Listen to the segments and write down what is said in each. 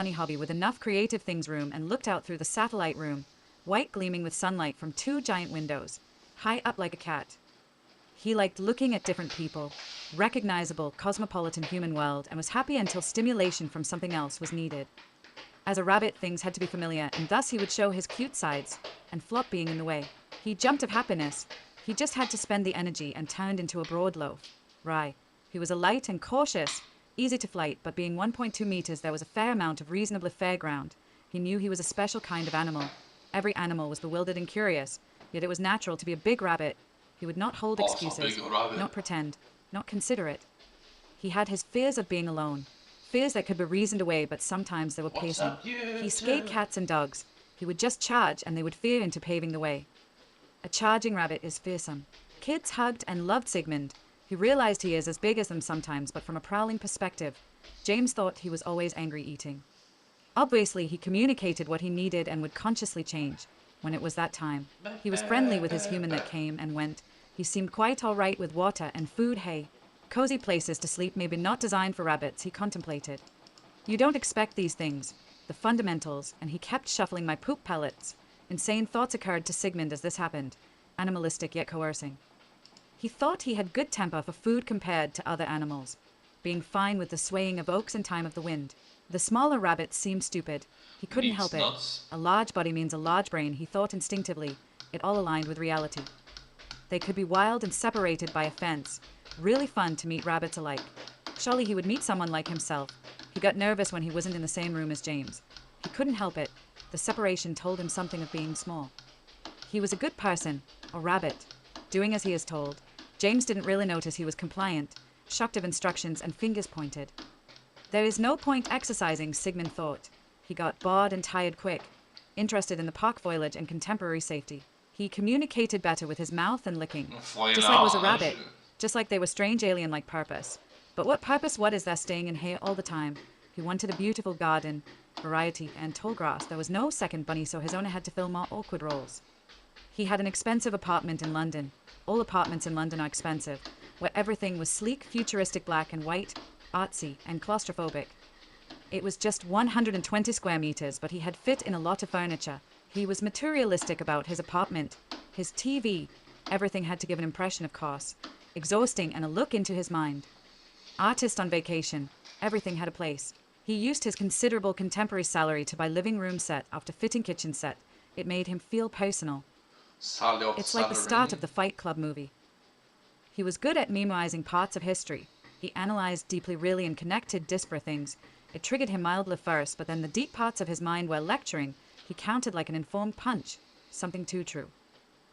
funny hobby with enough creative things room and looked out through the satellite room, white gleaming with sunlight from two giant windows, high up like a cat. He liked looking at different people, recognizable, cosmopolitan human world, and was happy until stimulation from something else was needed. As a rabbit, things had to be familiar, and thus he would show his cute sides, and flop being in the way. He jumped of happiness. He just had to spend the energy and turned into a broad loaf. Rye. He was a light and cautious, easy to flight, but being 1.2 meters, there was a fair amount of reasonably fair ground. He knew he was a special kind of animal. Every animal was bewildered and curious, yet it was natural to be a big rabbit. He would not hold excuses, not pretend, not consider it. He had his fears of being alone. Fears that could be reasoned away, but sometimes they were pacing. He scared cats and dogs. He would just charge, and they would fear into paving the way. A charging rabbit is fearsome. Kids hugged and loved Sigmund. He realized he is as big as them sometimes, but from a prowling perspective, James thought he was always angry eating. Obviously, he communicated what he needed and would consciously change when it was that time. He was friendly with his human that came and went. He seemed quite all right with water and food, hay. Cozy places to sleep, maybe not designed for rabbits, he contemplated. You don't expect these things, the fundamentals, and he kept shuffling my poop pellets. Insane thoughts occurred to Sigmund as this happened, animalistic yet coercing. He thought he had good temper for food compared to other animals, being fine with the swaying of oaks in time of the wind. The smaller rabbits seemed stupid. He couldn't help it. A large body means a large brain, he thought instinctively. It all aligned with reality. They could be wild and separated by a fence. Really fun to meet rabbits alike. Surely he would meet someone like himself. He got nervous when he wasn't in the same room as James. He couldn't help it. The separation told him something of being small. He was a good person, a rabbit, doing as he is told. James didn't really notice he was compliant, shocked of instructions and fingers pointed. There is no point exercising, Sigmund thought. He got bored and tired quick, interested in the park foliage and contemporary safety. He communicated better with his mouth and licking, just like it was a rabbit, just like they were strange alien-like purpose. But what purpose? What is there staying in here all the time? He wanted a beautiful garden, variety, and tall grass. There was no second bunny, so his owner had to fill more awkward roles. He had an expensive apartment in London. All apartments in London are expensive, where everything was sleek, futuristic, black and white, artsy, and claustrophobic. It was just 120 square meters, but he had fit in a lot of furniture. He was materialistic about his apartment, his TV. Everything had to give an impression of course, exhausting and a look into his mind. Artist on vacation, everything had a place. He used his considerable contemporary salary to buy living room set after fitting kitchen set. It made him feel personal. It's like the start of the Fight Club movie. He was good at memorizing parts of history. He analyzed deeply, really, and connected disparate things. It triggered him mildly first, but then the deep parts of his mind were lecturing. He counted like an informed punch, something too true.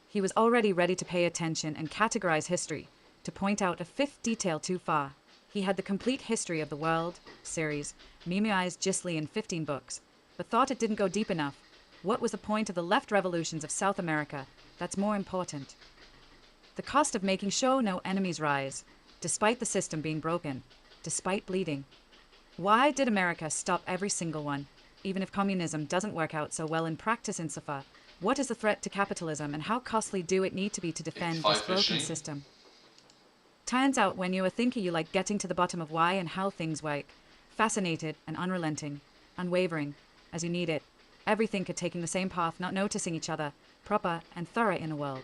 He was already ready to pay attention and categorize history, to point out a fifth detail too far. He had the complete history of the world series, memorized gistly in 15 books, but thought it didn't go deep enough. What was the point of the left revolutions of South America? That's more important. The cost of making sure no enemies rise, despite the system being broken, despite bleeding. Why did America stop every single one? Even if communism doesn't work out so well in practice in Safa, what is the threat to capitalism and how costly do it need to be to defend this broken system? Turns out when you're a thinker, you like getting to the bottom of why and how things work. Fascinated and unrelenting, unwavering, as you need it. Every thinker taking the same path, not noticing each other, proper and thorough in a world.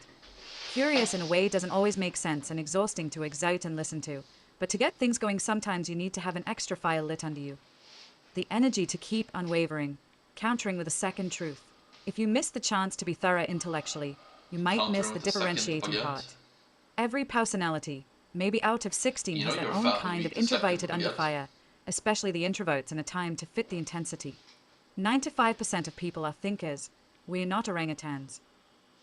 Curious in a way doesn't always make sense and exhausting to excite and listen to. But to get things going, sometimes you need to have an extra fire lit under you. The energy to keep unwavering, countering with a second truth. If you miss the chance to be thorough intellectually, you might miss the differentiating part. Every personality, maybe out of 16, has their own kind of introverted under fire, especially the introverts, in a time to fit the intensity. 95% of people are thinkers. We're not orangutans.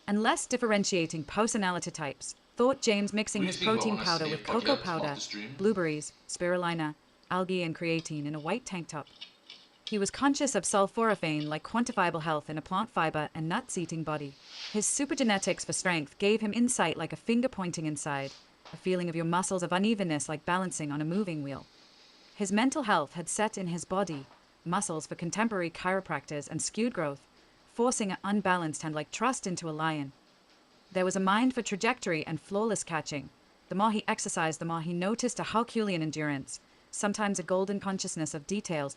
Unless differentiating personality types, thought James, mixing his protein powder with cocoa powder, blueberries, spirulina, algae and creatine in a white tank top. He was conscious of sulforaphane like quantifiable health in a plant fiber and nuts-eating body. His supergenetics for strength gave him insight like a finger pointing inside, a feeling of your muscles of unevenness like balancing on a moving wheel. His mental health had set in his body, muscles for contemporary chiropractors and skewed growth, forcing an unbalanced hand like trust into a lion. There was a mind for trajectory and flawless catching. The more he exercised, the more he noticed a Herculean endurance, sometimes a golden consciousness of details.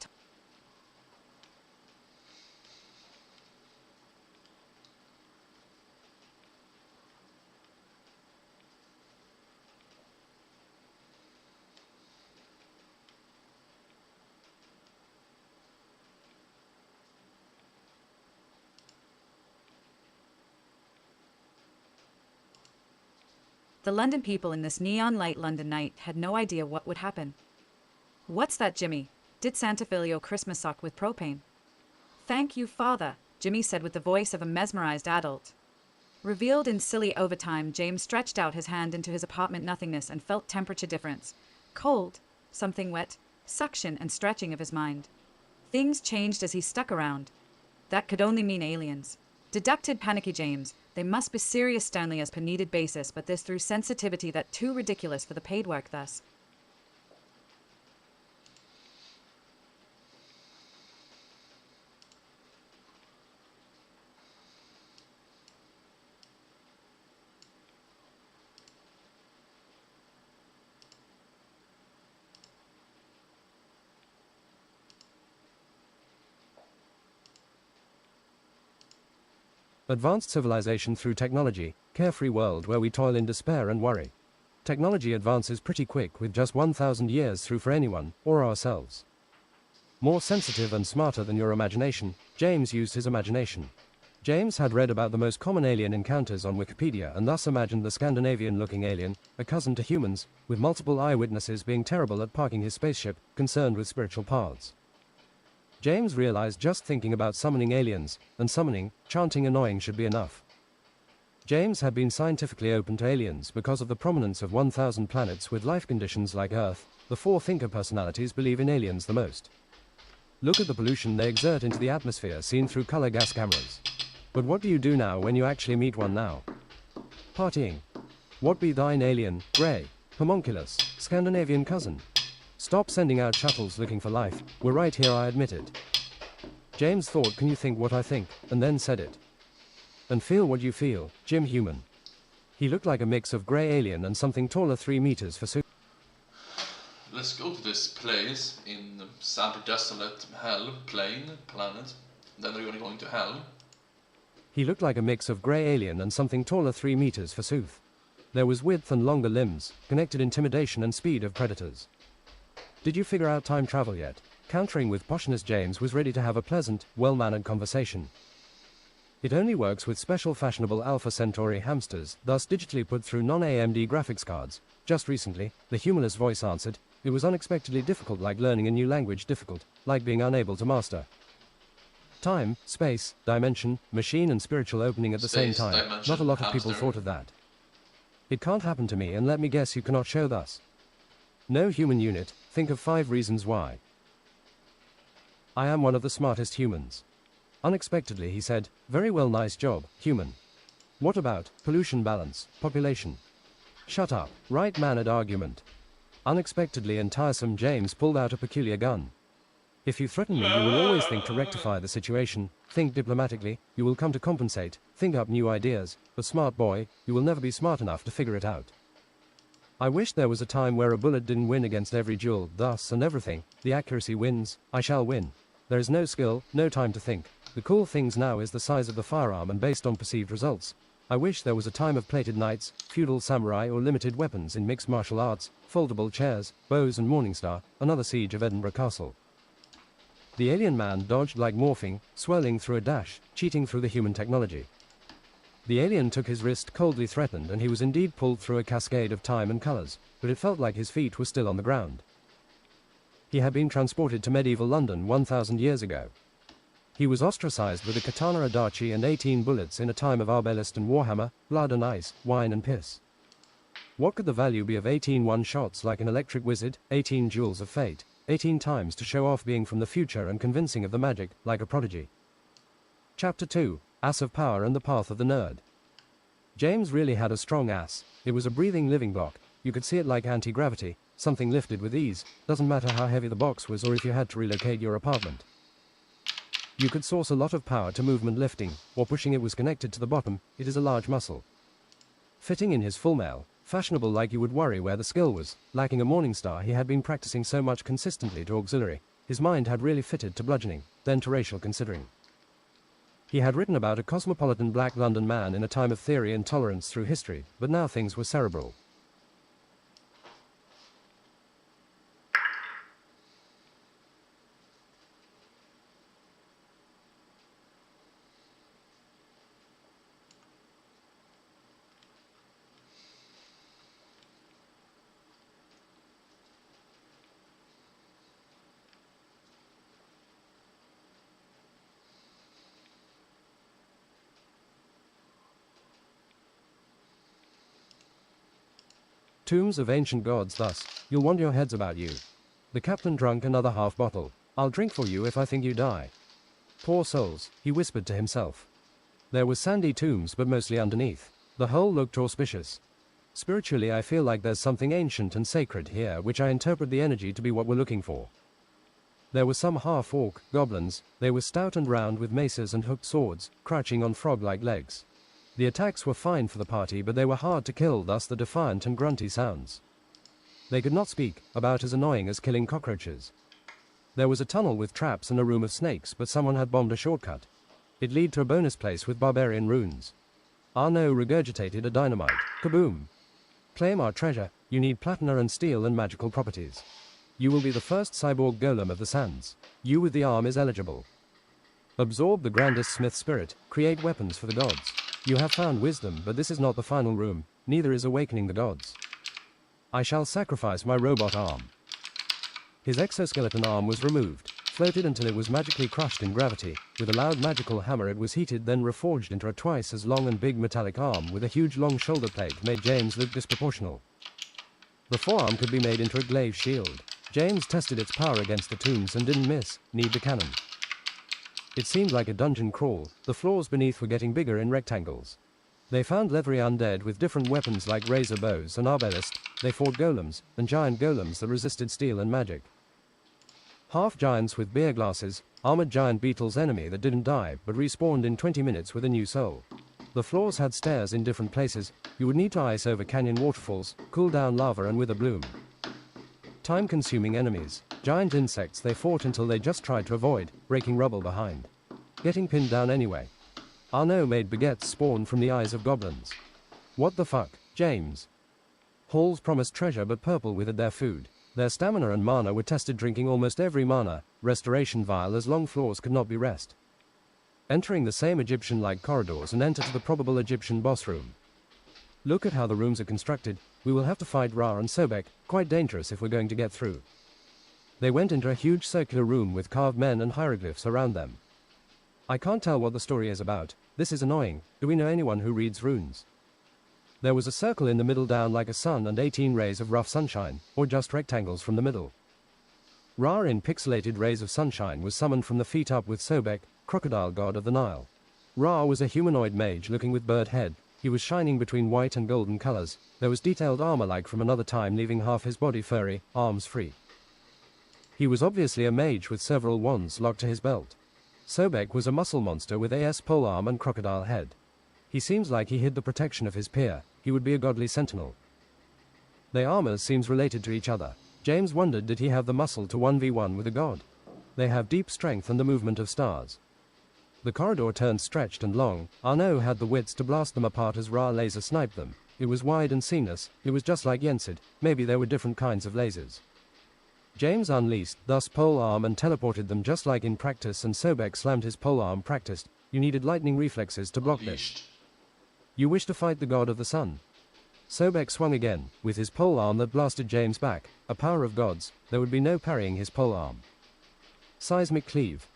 The London people in this neon light London night had no idea what would happen. "What's that, Jimmy? Did Santa fill your Christmas sock with propane?" "Thank you, Father," Jimmy said with the voice of a mesmerized adult. Revealed in silly overtime, James stretched out his hand into his apartment nothingness and felt temperature difference. Cold, something wet, suction and stretching of his mind. Things changed as he stuck around. That could only mean aliens. Deducted panicky James. They must be serious sternly as per needed basis, but this through sensitivity that too ridiculous for the paid work thus. Advanced civilization through technology, carefree world where we toil in despair and worry. Technology advances pretty quick with just 1,000 years through for anyone, or ourselves. More sensitive and smarter than your imagination, James used his imagination. James had read about the most common alien encounters on Wikipedia and thus imagined the Scandinavian-looking alien, a cousin to humans, with multiple eyewitnesses being terrible at parking his spaceship, concerned with spiritual paths. James realized just thinking about summoning aliens, and summoning, chanting annoying should be enough. James had been scientifically open to aliens because of the prominence of 1,000 planets with life conditions like Earth. The four thinker personalities believe in aliens the most. Look at the pollution they exert into the atmosphere seen through color gas cameras. But what do you do now when you actually meet one now? Partying. What be thine alien, grey, homunculus, Scandinavian cousin? Stop sending out shuttles looking for life, we're right here, I admit it. James thought, can you think what I think, and then said it. And feel what you feel, Jim Human. He looked like a mix of grey alien and something taller 3 meters for suit. Let's go to this place in sad desolate hell planet. Then we're gonna go into hell. He looked like a mix of grey alien and something taller 3 meters for sooth. There was width and longer limbs, connected intimidation and speed of predators. Did you figure out time travel yet? Countering with poshness, James was ready to have a pleasant, well-mannered conversation. It only works with special fashionable Alpha Centauri hamsters, thus digitally put through non-AMD graphics cards. Just recently, the humorless voice answered, it was unexpectedly difficult, like learning a new language, difficult, like being unable to master. Time, space, dimension, machine and spiritual opening at the same time. Not a lot of people thought of that. It can't happen to me, and let me guess, you cannot show thus. No human unit, think of 5 reasons why. I am one of the smartest humans. Unexpectedly he said, very well, nice job, human. What about pollution balance, population? Shut up, right-mannered argument. Unexpectedly and tiresome, James pulled out a peculiar gun. If you threaten me, you will always think to rectify the situation, think diplomatically, you will come to compensate, think up new ideas, but smart boy, you will never be smart enough to figure it out. I wish there was a time where a bullet didn't win against every duel, thus and everything, the accuracy wins, I shall win. There is no skill, no time to think. The cool things now is the size of the firearm and based on perceived results. I wish there was a time of plated knights, feudal samurai or limited weapons in mixed martial arts, foldable chairs, bows and Morningstar, another siege of Edinburgh Castle. The alien man dodged like morphing, swirling through a dash, cheating through the human technology. The alien took his wrist, coldly threatened, and he was indeed pulled through a cascade of time and colors, but it felt like his feet were still on the ground. He had been transported to medieval London 1,000 years ago. He was ostracized with a katana adachi and 18 bullets in a time of arbalist and warhammer, blood and ice, wine and piss. What could the value be of 18 one-shots like an electric wizard, 18 jewels of fate, 18 times to show off being from the future and convincing of the magic, like a prodigy? Chapter 2, Ass of Power and the Path of the Nerd. James really had a strong ass. It was a breathing living block. You could see it like anti-gravity, something lifted with ease, doesn't matter how heavy the box was or if you had to relocate your apartment. You could source a lot of power to movement lifting, or pushing. It was connected to the bottom, it is a large muscle. Fitting in his full mail, fashionable like you would worry where the skill was, lacking a Morningstar. He had been practicing so much consistently to auxiliary, his mind had really fitted to bludgeoning, then to racial considering. He had written about a cosmopolitan black London man in a time of theory and tolerance through history, but now things were cerebral. Tombs of ancient gods thus, you'll want your heads about you. The captain drank another half bottle. I'll drink for you if I think you die. Poor souls, he whispered to himself. There were sandy tombs but mostly underneath. The whole looked auspicious. Spiritually I feel like there's something ancient and sacred here which I interpret the energy to be what we're looking for. There were some half-orc goblins. They were stout and round with maces and hooked swords, crouching on frog-like legs. The attacks were fine for the party but they were hard to kill, thus the defiant and grunty sounds. They could not speak, about as annoying as killing cockroaches. There was a tunnel with traps and a room of snakes, but someone had bombed a shortcut. It led to a bonus place with barbarian runes. Arno regurgitated a dynamite. Kaboom! Claim our treasure. You need platina and steel and magical properties. You will be the first cyborg golem of the sands. You with the arm is eligible. Absorb the grandest smith spirit. Create weapons for the gods. You have found wisdom, but this is not the final room. Neither is awakening the gods. I shall sacrifice my robot arm. His exoskeleton arm was removed, floated until it was magically crushed in gravity. With a loud magical hammer it was heated, then reforged into a twice as long and big metallic arm with a huge long shoulder plate made James look disproportional. The forearm could be made into a glaive shield. James tested its power against the tombs and didn't miss. Need the cannon. It seemed like a dungeon crawl. The floors beneath were getting bigger in rectangles. They found leathery undead with different weapons like razor bows and arbalists. They fought golems, and giant golems that resisted steel and magic. Half-giants with beer glasses, armored giant beetles enemy that didn't die but respawned in 20 minutes with a new soul. The floors had stairs in different places. You would need to ice over canyon waterfalls, cool down lava and wither bloom. Time-consuming enemies, giant insects they fought until they just tried to avoid, raking rubble behind. Getting pinned down anyway. Arno made baguettes spawn from the eyes of goblins. What the fuck, James? Halls promised treasure but purple withered their food. Their stamina and mana were tested drinking almost every mana, restoration vial as long floors could not be rest. Entering the same Egyptian-like corridors and enter to the probable Egyptian boss room. Look at how the rooms are constructed. We will have to fight Ra and Sobek, quite dangerous if we're going to get through. They went into a huge circular room with carved men and hieroglyphs around them. I can't tell what the story is about. This is annoying. Do we know anyone who reads runes? There was a circle in the middle down like a sun and 18 rays of rough sunshine, or just rectangles from the middle. Ra in pixelated rays of sunshine was summoned from the feet up with Sobek, crocodile god of the Nile. Ra was a humanoid mage looking with bird head. He was shining between white and golden colors. There was detailed armor like from another time, leaving half his body furry, arms free. He was obviously a mage with several wands locked to his belt. Sobek was a muscle monster with AS polearm and crocodile head. He seems like he hid the protection of his peer. He would be a godly sentinel. Their armors seems related to each other. James wondered, did he have the muscle to 1v1 with a god? They have deep strength and the movement of stars. The corridor turned stretched and long. Arno had the wits to blast them apart as Ra laser sniped them. It was wide and seamless. It was just like Yensid. Maybe there were different kinds of lasers. James unleashed, thus polearm and teleported them just like in practice, and Sobek slammed his polearm practiced. You needed lightning reflexes to block this. You wish to fight the god of the sun? Sobek swung again, with his polearm that blasted James back. A power of gods, there would be no parrying his polearm. Seismic cleave.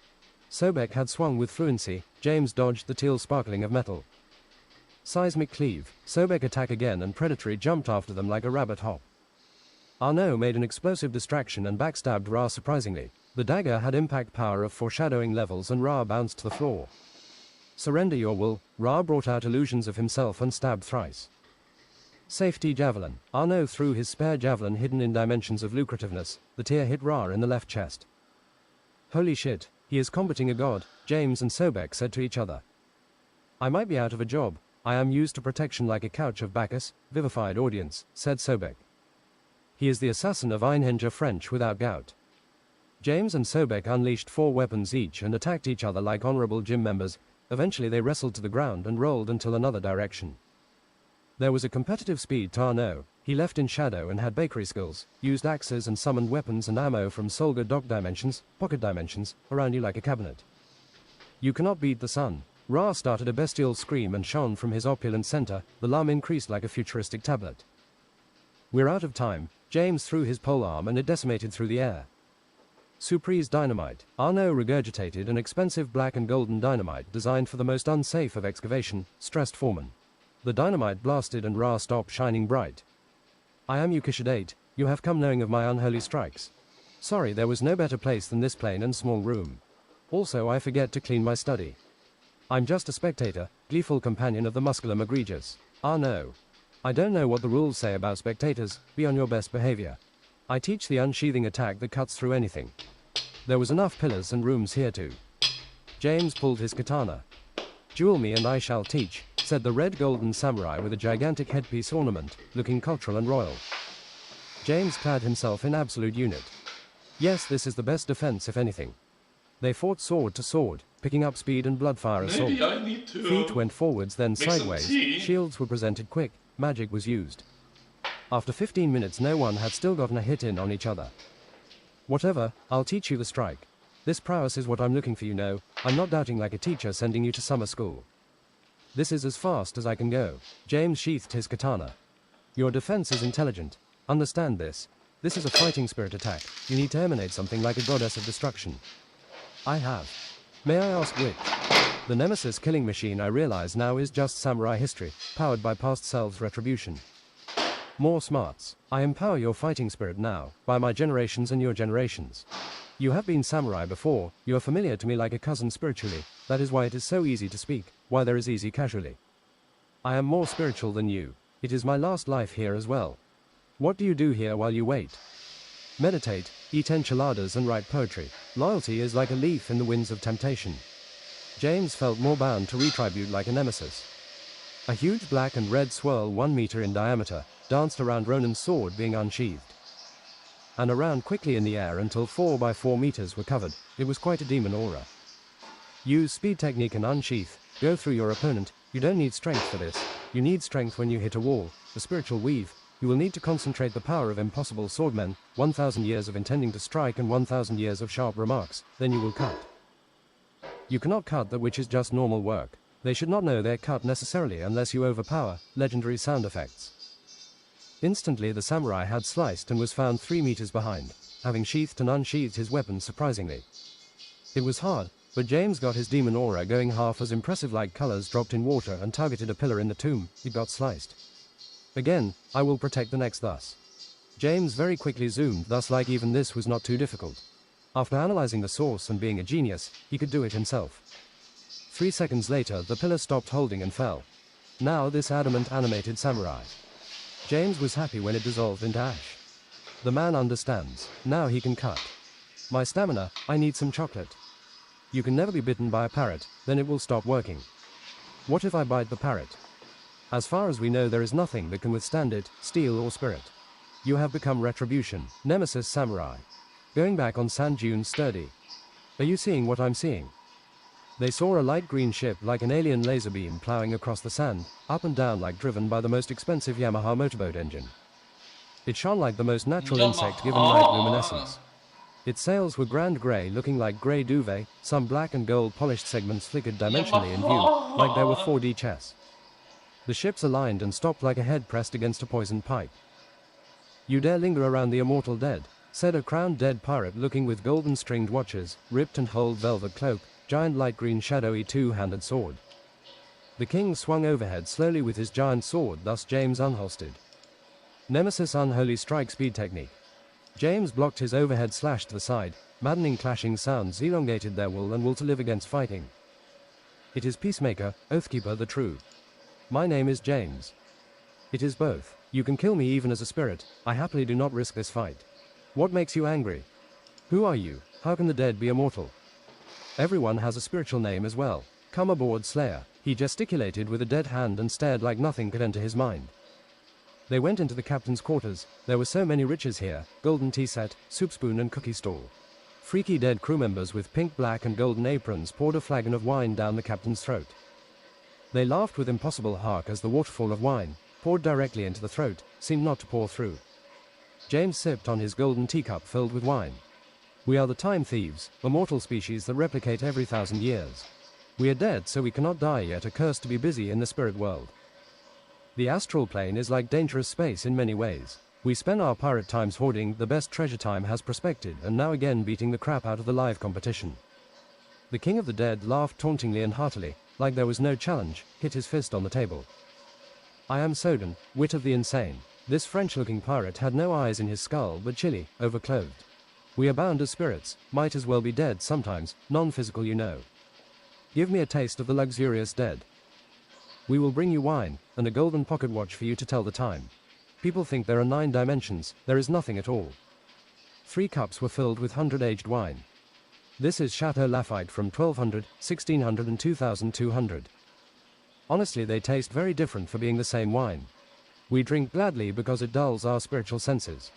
Sobek had swung with fluency. James dodged the teal sparkling of metal. Seismic cleave. Sobek attack again and Predatory jumped after them like a rabbit hop. Arno made an explosive distraction and backstabbed Ra surprisingly. The dagger had impact power of foreshadowing levels and Ra bounced to the floor. Surrender your will. Ra brought out illusions of himself and stabbed thrice. Safety javelin. Arno threw his spare javelin hidden in dimensions of lucrativeness. The tear hit Ra in the left chest. Holy shit, he is combating a god, James and Sobek said to each other. I might be out of a job. I am used to protection like a couch of Bacchus, vivified audience, said Sobek. He is the assassin of Einhenger French without gout. James and Sobek unleashed 4 weapons each and attacked each other like honorable gym members. Eventually they wrestled to the ground and rolled until another direction. There was a competitive speed to Arno. He left in shadow and had bakery skills, used axes and summoned weapons and ammo from Solga dock dimensions, pocket dimensions, around you like a cabinet. You cannot beat the sun. Ra started a bestial scream and shone from his opulent center. The lum increased like a futuristic tablet. We're out of time. James threw his polearm and it decimated through the air. Surprise dynamite. Arno regurgitated an expensive black and golden dynamite designed for the most unsafe of excavation, stressed foreman. The dynamite blasted and Ra stopped shining bright. I am Yukishidate. You have come knowing of my unholy strikes. Sorry, there was no better place than this plain and small room. Also, I forget to clean my study. I'm just a spectator, gleeful companion of the muscular egregious. Ah no. I don't know what the rules say about spectators, be on your best behavior. I teach the unsheathing attack that cuts through anything. There was enough pillars and rooms here too. James pulled his katana. Duel me and I shall teach, said the red golden samurai with a gigantic headpiece ornament, looking cultural and royal. James clad himself in absolute unit. Yes, this is the best defense if anything. They fought sword to sword, picking up speed and bloodfire assault. Maybe I need to Feet went forwards then make some sideways, tea. shields were presented quick, magic was used. After 15 minutes no one had still gotten a hit in on each other. Whatever, I'll teach you the strike. This prowess is what I'm looking for, you know. I'm not doubting like a teacher sending you to summer school. This is as fast as I can go. James sheathed his katana. Your defense is intelligent. Understand this. This is a fighting spirit attack. You need to emanate something like a goddess of destruction. I have. May I ask which? The Nemesis killing machine I realize now is just samurai history, powered by past selves' retribution. More smarts. I empower your fighting spirit now, by my generations and your generations. You have been samurai before, you are familiar to me like a cousin spiritually, that is why it is so easy to speak, why there is easy casually. I am more spiritual than you. It is my last life here as well. What do you do here while you wait? Meditate, eat enchiladas and write poetry. Loyalty is like a leaf in the winds of temptation. James felt more bound to retribute like a nemesis. A huge black and red swirl 1 meter in diameter danced around Ronan's sword being unsheathed. And around quickly in the air until 4 by 4 meters were covered. It was quite a demon aura. Use speed technique and unsheath. Go through your opponent. You don't need strength for this. You need strength when you hit a wall. The spiritual weave. You will need to concentrate the power of impossible swordmen, 1,000 years of intending to strike and 1,000 years of sharp remarks, then you will cut. You cannot cut that which is just normal work. They should not know they're cut necessarily unless you overpower legendary sound effects. Instantly the samurai had sliced and was found 3 meters behind, having sheathed and unsheathed his weapon surprisingly. It was hard, but James got his demon aura going half as impressive like colors dropped in water and targeted a pillar in the tomb. It got sliced. Again, I will protect the next thus. James very quickly zoomed, thus like even this was not too difficult. After analyzing the source and being a genius, he could do it himself. 3 seconds later, the pillar stopped holding and fell. Now this adamant animated samurai. James was happy when it dissolved into ash. The man understands. Now he can cut. My stamina, I need some chocolate. You can never be bitten by a parrot, then it will stop working. What if I bite the parrot? As far as we know there is nothing that can withstand it, steel or spirit. You have become retribution, nemesis samurai. Going back on sand dunes sturdy. Are you seeing what I'm seeing? They saw a light green ship like an alien laser beam plowing across the sand, up and down like driven by the most expensive Yamaha motorboat engine. It shone like the most natural insect given light luminescence. Its sails were grand grey looking like grey duvet, some black and gold polished segments flickered dimensionally in view, like they were 4D chess. The ships aligned and stopped like a head pressed against a poisoned pipe. You dare linger around the immortal dead, said a crowned dead pirate looking with golden stringed watches, ripped and holed velvet cloak, giant light green shadowy two-handed sword. The king swung overhead slowly with his giant sword, thus James unholstered. Nemesis unholy strike speed technique. James blocked his overhead slash to the side, maddening clashing sounds elongated their will to live against fighting. It is Peacemaker, Oathkeeper the true. My name is James. It is both. You can kill me even as a spirit, I happily do not risk this fight. What makes you angry? Who are you? How can the dead be immortal? Everyone has a spiritual name as well. Come aboard, Slayer. He gesticulated with a dead hand and stared like nothing could enter his mind. They went into the captain's quarters. There were so many riches here, golden tea set, soup spoon and cookie stall. Freaky dead crew members with pink, black and golden aprons poured a flagon of wine down the captain's throat. They laughed with impossible hark as the waterfall of wine, poured directly into the throat, seemed not to pour through. James sipped on his golden teacup filled with wine. We are the time thieves, a mortal species that replicate every 1,000 years. We are dead so we cannot die yet, are cursed to be busy in the spirit world. The astral plane is like dangerous space in many ways. We spend our pirate times hoarding, the best treasure time has prospected and now again beating the crap out of the live competition. The king of the dead laughed tauntingly and heartily, like there was no challenge, hit his fist on the table. I am Soden, wit of the insane. This French-looking pirate had no eyes in his skull but chilly, overclothed. We are bound as spirits, might as well be dead sometimes, non-physical you know. Give me a taste of the luxurious dead. We will bring you wine, and a golden pocket watch for you to tell the time. People think there are 9 dimensions, there is nothing at all. 3 cups were filled with 100-aged wine. This is Chateau Lafite from 1200, 1600 and 2200. Honestly, they taste very different for being the same wine. We drink gladly because it dulls our spiritual senses.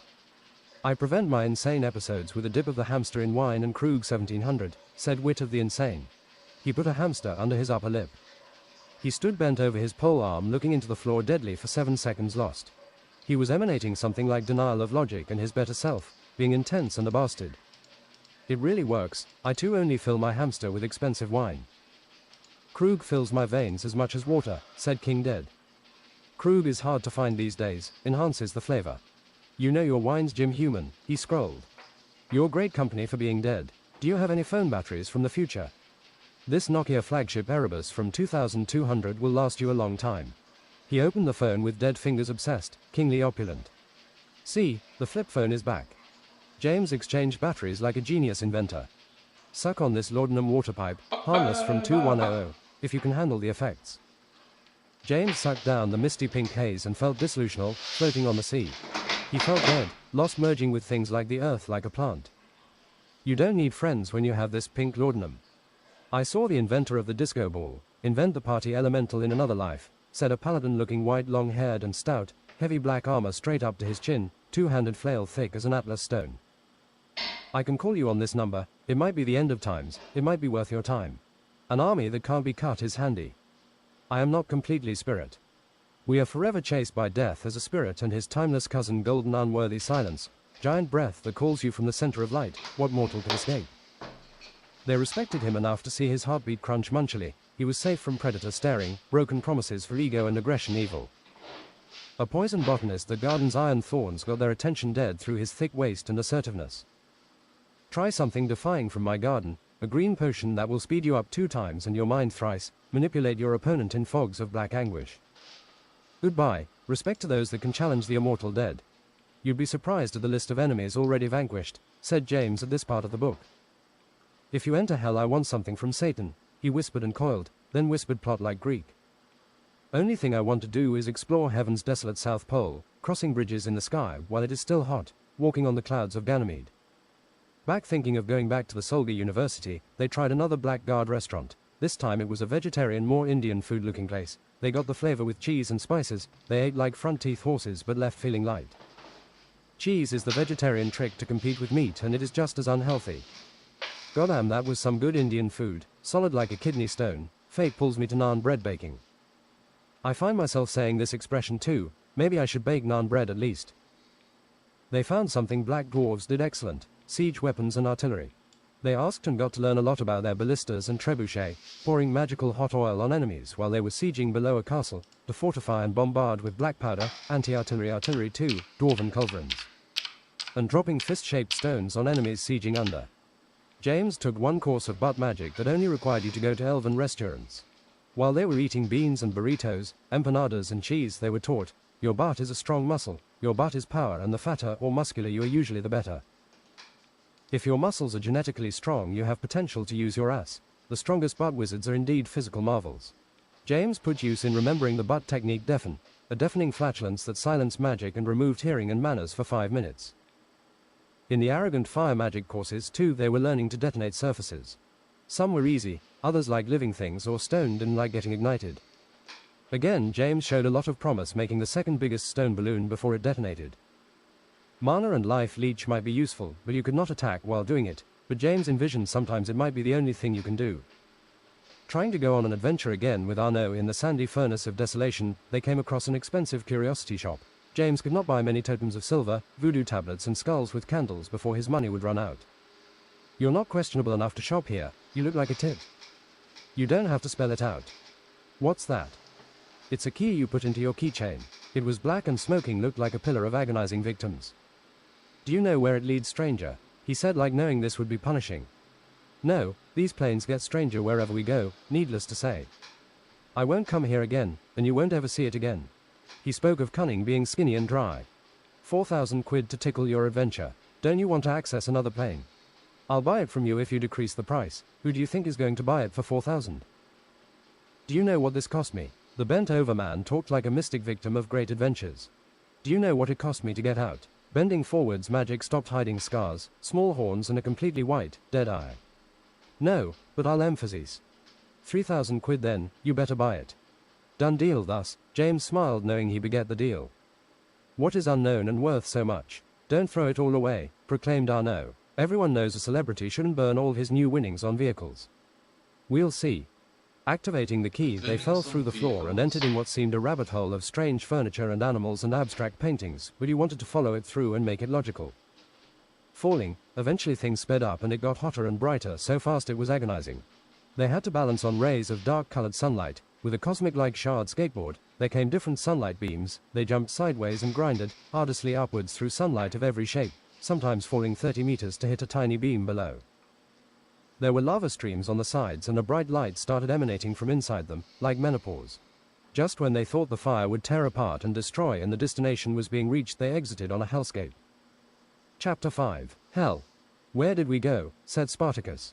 I prevent my insane episodes with a dip of the hamster in wine and Krug 1700, said Wit of the Insane. He put a hamster under his upper lip. He stood bent over his pole arm looking into the floor deadly for 7 seconds lost. He was emanating something like denial of logic and his better self, being intense and a bastard. It really works, I too only fill my hamster with expensive wine. Krug fills my veins as much as water, said King Dead. Krug is hard to find these days, enhances the flavor. You know your wines, Jim Human, he scrolled. You're great company for being dead. Do you have any phone batteries from the future? This Nokia flagship Erebus from 2200 will last you a long time. He opened the phone with dead fingers obsessed, kingly opulent. See, the flip phone is back. James exchanged batteries like a genius inventor. Suck on this laudanum water pipe, harmless from 2100, if you can handle the effects. James sucked down the misty pink haze and felt disillusional, floating on the sea. He felt dead, lost merging with things like the earth like a plant. You don't need friends when you have this pink laudanum. I saw the inventor of the disco ball invent the party elemental in another life, said a paladin-looking white long-haired and stout, heavy black armor straight up to his chin, 2-handed flail thick as an atlas stone. I can call you on this number, it might be the end of times, it might be worth your time. An army that can't be cut is handy. I am not completely spirit. We are forever chased by death as a spirit and his timeless cousin golden unworthy silence, giant breath that calls you from the center of light, what mortal could escape? They respected him enough to see his heartbeat crunch munchily, he was safe from predator staring, broken promises for ego and aggression evil. A poison botanist that gardens iron thorns got their attention dead through his thick waist and assertiveness. Try something defying from my garden, a green potion that will speed you up 2 times and your mind thrice, manipulate your opponent in fogs of black anguish. Goodbye, respect to those that can challenge the immortal dead. You'd be surprised at the list of enemies already vanquished, said James at this part of the book. If you enter hell I want something from Satan, he whispered and coiled, then whispered plot like Greek. Only thing I want to do is explore heaven's desolate south pole, crossing bridges in the sky while it is still hot, walking on the clouds of Ganymede. Back thinking of going back to the Solga University, they tried another Blackguard restaurant. This time it was a vegetarian, more Indian food looking place. They got the flavor with cheese and spices, they ate like front teeth horses but left feeling light. Cheese is the vegetarian trick to compete with meat and it is just as unhealthy. Goddamn, that was some good Indian food, solid like a kidney stone. Fate pulls me to naan bread baking. I find myself saying this expression too, maybe I should bake naan bread at least. They found something black dwarves did excellent, siege weapons and artillery. They asked and got to learn a lot about their ballistas and trebuchet, pouring magical hot oil on enemies while they were sieging below a castle, to fortify and bombard with black powder, anti-artillery artillery too, dwarven culverins. And dropping fist-shaped stones on enemies sieging under. James took 1 course of butt magic that only required you to go to elven restaurants. While they were eating beans and burritos, empanadas and cheese they were taught, your butt is a strong muscle, your butt is power and the fatter or muscular you are usually the better. If your muscles are genetically strong you have potential to use your ass. The strongest butt wizards are indeed physical marvels. James put use in remembering the butt technique deafen, a deafening flatulence that silenced magic and removed hearing and manners for 5 minutes. In the arrogant fire magic courses too they were learning to detonate surfaces. Some were easy, others like living things or stone didn't like getting ignited. Again James showed a lot of promise making the 2nd biggest stone balloon before it detonated. Mana and life leech might be useful, but you could not attack while doing it, but James envisioned sometimes it might be the only thing you can do. Trying to go on an adventure again with Arnaud in the sandy furnace of desolation, they came across an expensive curiosity shop. James could not buy many totems of silver, voodoo tablets and skulls with candles before his money would run out. You're not questionable enough to shop here, you look like a tit. You don't have to spell it out. What's that? It's a key you put into your keychain. It was black and smoking, looked like a pillar of agonizing victims. Do you know where it leads, stranger? He said, like knowing this would be punishing. No, these planes get stranger wherever we go, needless to say. I won't come here again, and you won't ever see it again. He spoke of cunning being skinny and dry. 4,000 quid to tickle your adventure. Don't you want to access another plane? I'll buy it from you if you decrease the price. Who do you think is going to buy it for 4,000? Do you know what this cost me? The bent-over man talked like a mystic victim of great adventures. Do you know what it cost me to get out? Bending forwards, magic stopped hiding scars, small horns and a completely white, dead eye. No, but I'll emphasize. 3,000 quid then, you better buy it. Done deal thus, James smiled knowing he beget the deal. What is unknown and worth so much? Don't throw it all away, proclaimed Arnaud. Everyone knows a celebrity shouldn't burn all his new winnings on vehicles. We'll see. Activating the key, they fell through the floor and entered in what seemed a rabbit hole of strange furniture and animals and abstract paintings, but you wanted to follow it through and make it logical. Falling, eventually things sped up and it got hotter and brighter so fast it was agonizing. They had to balance on rays of dark-colored sunlight. With a cosmic-like shard skateboard, there came different sunlight beams. They jumped sideways and grinded, arduously upwards through sunlight of every shape, sometimes falling 30 meters to hit a tiny beam below. There were lava streams on the sides and a bright light started emanating from inside them, like menopause. Just when they thought the fire would tear apart and destroy and the destination was being reached, they exited on a hellscape. Chapter 5. Hell. Where did we go? Said Spartacus.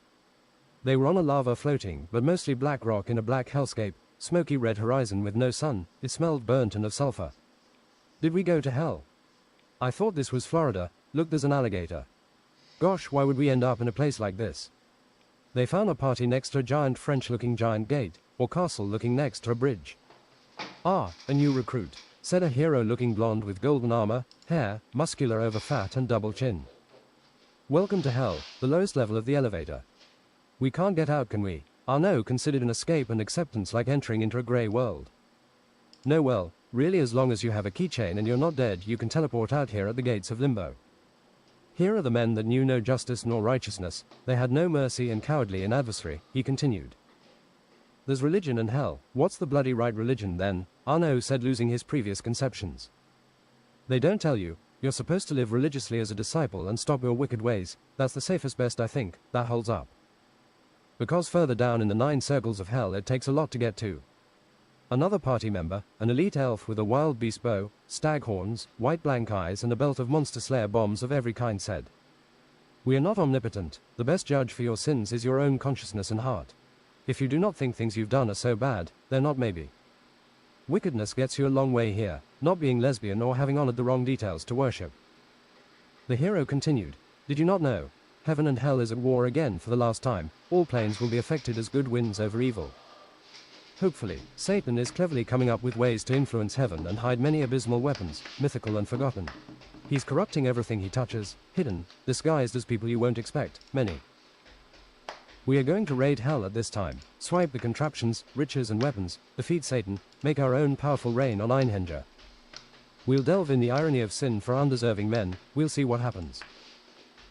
They were on a lava floating, but mostly black rock in a black hellscape, smoky red horizon with no sun. It smelled burnt and of sulfur. Did we go to hell? I thought this was Florida. Look, there's an alligator. Gosh, why would we end up in a place like this? They found a party next to a giant French-looking giant gate, or castle looking next to a bridge. Ah, a new recruit, said a hero-looking blonde with golden armor, hair, muscular over fat and double chin. Welcome to hell, the lowest level of the elevator. We can't get out, can we? Arnaud considered an escape and acceptance like entering into a grey world. No, well, really, as long as you have a keychain and you're not dead, you can teleport out here at the gates of limbo. Here are the men that knew no justice nor righteousness. They had no mercy and cowardly in adversary, he continued. There's religion and hell. What's the bloody right religion then? Arnaud said, losing his previous conceptions. They don't tell you. You're supposed to live religiously as a disciple and stop your wicked ways. That's the safest best, I think. That holds up. Because further down in the 9 circles of hell it takes a lot to get to. Another party member, an elite elf with a wild beast bow, stag horns, white blank eyes and a belt of monster slayer bombs of every kind, said. We are not omnipotent. The best judge for your sins is your own consciousness and heart. If you do not think things you've done are so bad, they're not maybe. Wickedness gets you a long way here, not being lesbian or having honored the wrong details to worship. The hero continued. Did you not know? Heaven and hell is at war again for the last time. All planes will be affected as good wins over evil. Hopefully, Satan is cleverly coming up with ways to influence heaven and hide many abysmal weapons, mythical and forgotten. He's corrupting everything he touches, hidden, disguised as people you won't expect, many. We are going to raid hell at this time, swipe the contraptions, riches and weapons, defeat Satan, make our own powerful reign on Einhenger. We'll delve in the irony of sin for undeserving men, we'll see what happens.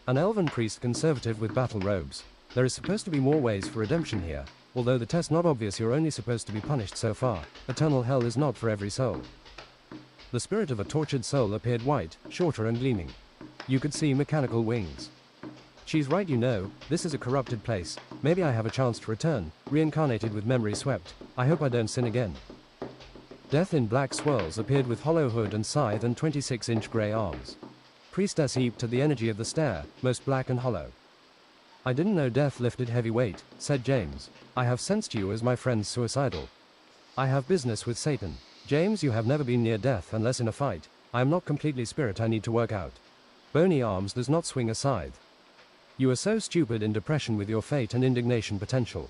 An elven priest conservative with battle robes. There is supposed to be more ways for redemption here. Although the test not obvious, you're only supposed to be punished so far. Eternal hell is not for every soul. The spirit of a tortured soul appeared white, shorter and gleaming. You could see mechanical wings. She's right, you know, this is a corrupted place. Maybe I have a chance to return, reincarnated with memory swept. I hope I don't sin again. Death in black swirls appeared with hollow hood and scythe and 26-inch grey arms. Priestess heaped at the energy of the stare, most black and hollow. I didn't know death lifted heavy weight, said James. I have sensed you as my friends suicidal. I have business with Satan. James, you have never been near death unless in a fight. I am not completely spirit, I need to work out. Bony arms does not swing a scythe. You are so stupid in depression with your fate and indignation potential.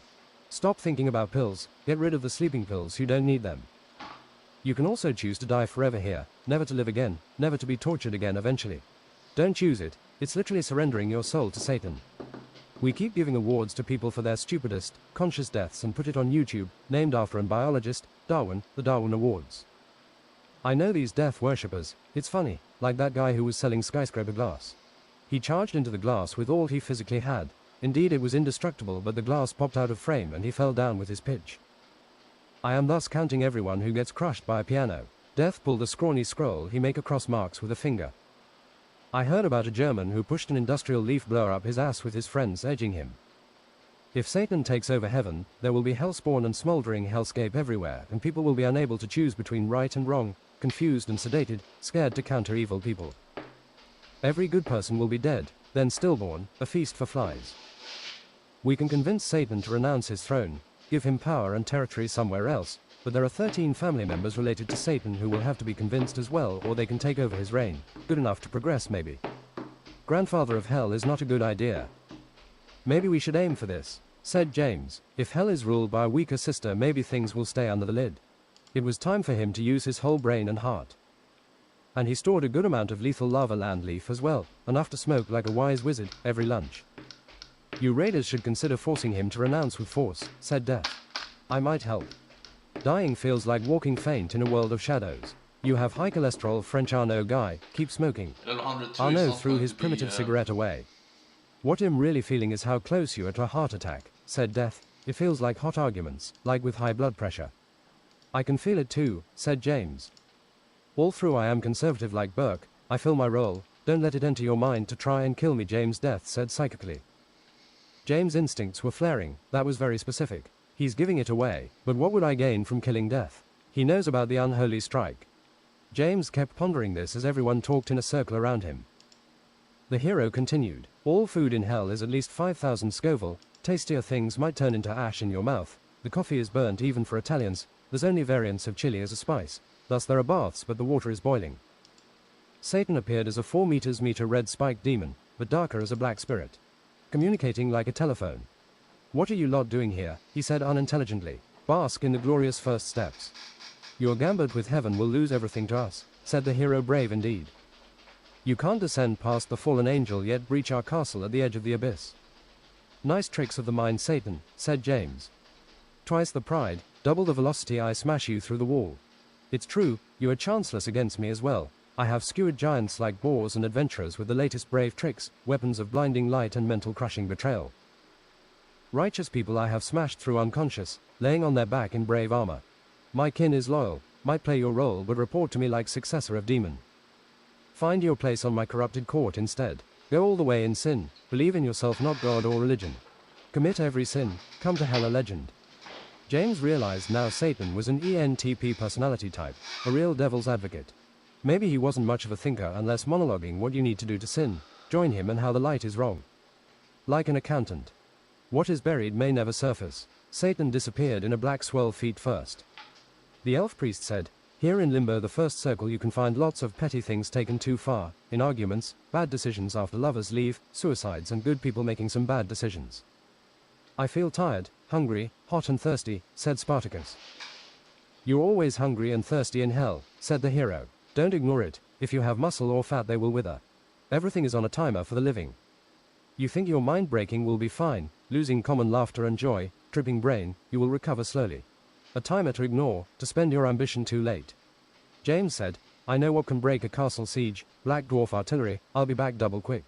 Stop thinking about pills, get rid of the sleeping pills, you don't need them. You can also choose to die forever here, never to live again, never to be tortured again eventually. Don't choose it, it's literally surrendering your soul to Satan. We keep giving awards to people for their stupidest, conscious deaths and put it on YouTube, named after a biologist, Darwin, the Darwin Awards. I know these death worshippers, it's funny, like that guy who was selling skyscraper glass. He charged into the glass with all he physically had. Indeed, it was indestructible, but the glass popped out of frame and he fell down with his pitch. I am thus counting everyone who gets crushed by a piano. Death pulled a scrawny scroll, he make across marks with a finger. I heard about a German who pushed an industrial leaf blower up his ass with his friends edging him. If Satan takes over heaven, there will be hellspawn and smoldering hellscape everywhere, and people will be unable to choose between right and wrong. confused and sedated, scared to counter evil people. Every good person will be dead, then stillborn, a feast for flies. We can convince Satan to renounce his throne, give him power and territory somewhere else, but there are 13 family members related to Satan who will have to be convinced as well, or they can take over his reign. Good enough to progress, maybe. Grandfather of hell is not a good idea. Maybe we should aim for this, said James. If hell is ruled by a weaker sister, maybe things will stay under the lid. It was time for him to use his whole brain and heart. And he stored a good amount of lethal lava land leaf as well, enough to smoke like a wise wizard every lunch. You raiders should consider forcing him to renounce with force, said Death. I might help. Dying feels like walking faint in a world of shadows. You have high cholesterol, French Arnaud guy, keep smoking. Arnaud threw his primitive cigarette away. What I'm really feeling is how close you are to a heart attack, said Death. It feels like hot arguments, like with high blood pressure. I can feel it too, said James. All through I am conservative like Burke, I fill my role, don't let it enter your mind to try and kill me, James. Death said psychically. James' instincts were flaring, that was very specific. He's giving it away, but what would I gain from killing Death? He knows about the unholy strike. James kept pondering this as everyone talked in a circle around him. The hero continued, all food in hell is at least 5,000 Scoville, tastier things might turn into ash in your mouth, the coffee is burnt even for Italians, there's only variants of chili as a spice, thus there are baths but the water is boiling. Satan appeared as a 4 meter red spiked demon, but darker as a black spirit. Communicating like a telephone. What are you lot doing here? He said unintelligently. Bask in the glorious first steps. Your gambit with heaven will lose everything to us, said the hero, brave indeed. You can't descend past the fallen angel yet breach our castle at the edge of the abyss. Nice tricks of the mind, Satan, said James. Twice the pride, double the velocity, I smash you through the wall. It's true, you are chanceless against me as well. I have skewered giants like boars and adventurers with the latest brave tricks, weapons of blinding light and mental crushing betrayal. Righteous people I have smashed through unconscious, laying on their back in brave armor. My kin is loyal, might play your role but report to me like successor of demon. Find your place on my corrupted court instead. Go all the way in sin, believe in yourself, not God or religion. Commit every sin, come to hell a legend. James realized now Satan was an ENTP personality type, a real devil's advocate. Maybe he wasn't much of a thinker unless monologuing what you need to do to sin, join him and how the light is wrong. Like an accountant. What is buried may never surface. Satan disappeared in a black swirl feet first. The elf priest said, here in Limbo, the first circle, you can find lots of petty things taken too far, in arguments, bad decisions after lovers leave, suicides and good people making some bad decisions. I feel tired, hungry, hot and thirsty, said Spartacus. You're always hungry and thirsty in hell, said the hero. Don't ignore it, if you have muscle or fat they will wither. Everything is on a timer for the living. You think your mind breaking will be fine, losing common laughter and joy, tripping brain, you will recover slowly. A timer to ignore, to spend your ambition too late. James said, I know what can break a castle siege, black dwarf artillery, I'll be back double quick.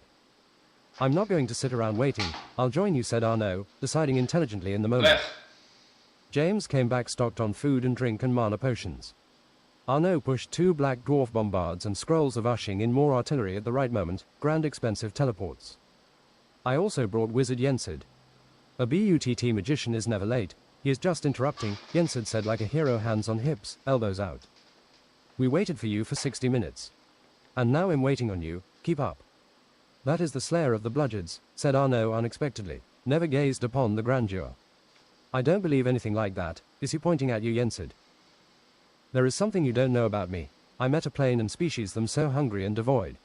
I'm not going to sit around waiting, I'll join you, said Arnaud, deciding intelligently in the moment. James came back stocked on food and drink and mana potions. Arnaud pushed 2 black dwarf bombards and scrolls of ushing in more artillery at the right moment, grand expensive teleports. I also brought Wizard Yensid. A BUTT magician is never late, he is just interrupting, Yensid said like a hero, hands on hips, elbows out. We waited for you for 60 minutes. And now I'm waiting on you, keep up. That is the slayer of the Bludgeons, said Arnaud unexpectedly, never gazed upon the grandeur. I don't believe anything like that, is he pointing at you, Yensid? There is something you don't know about me. I met a plane and species them so hungry and devoid.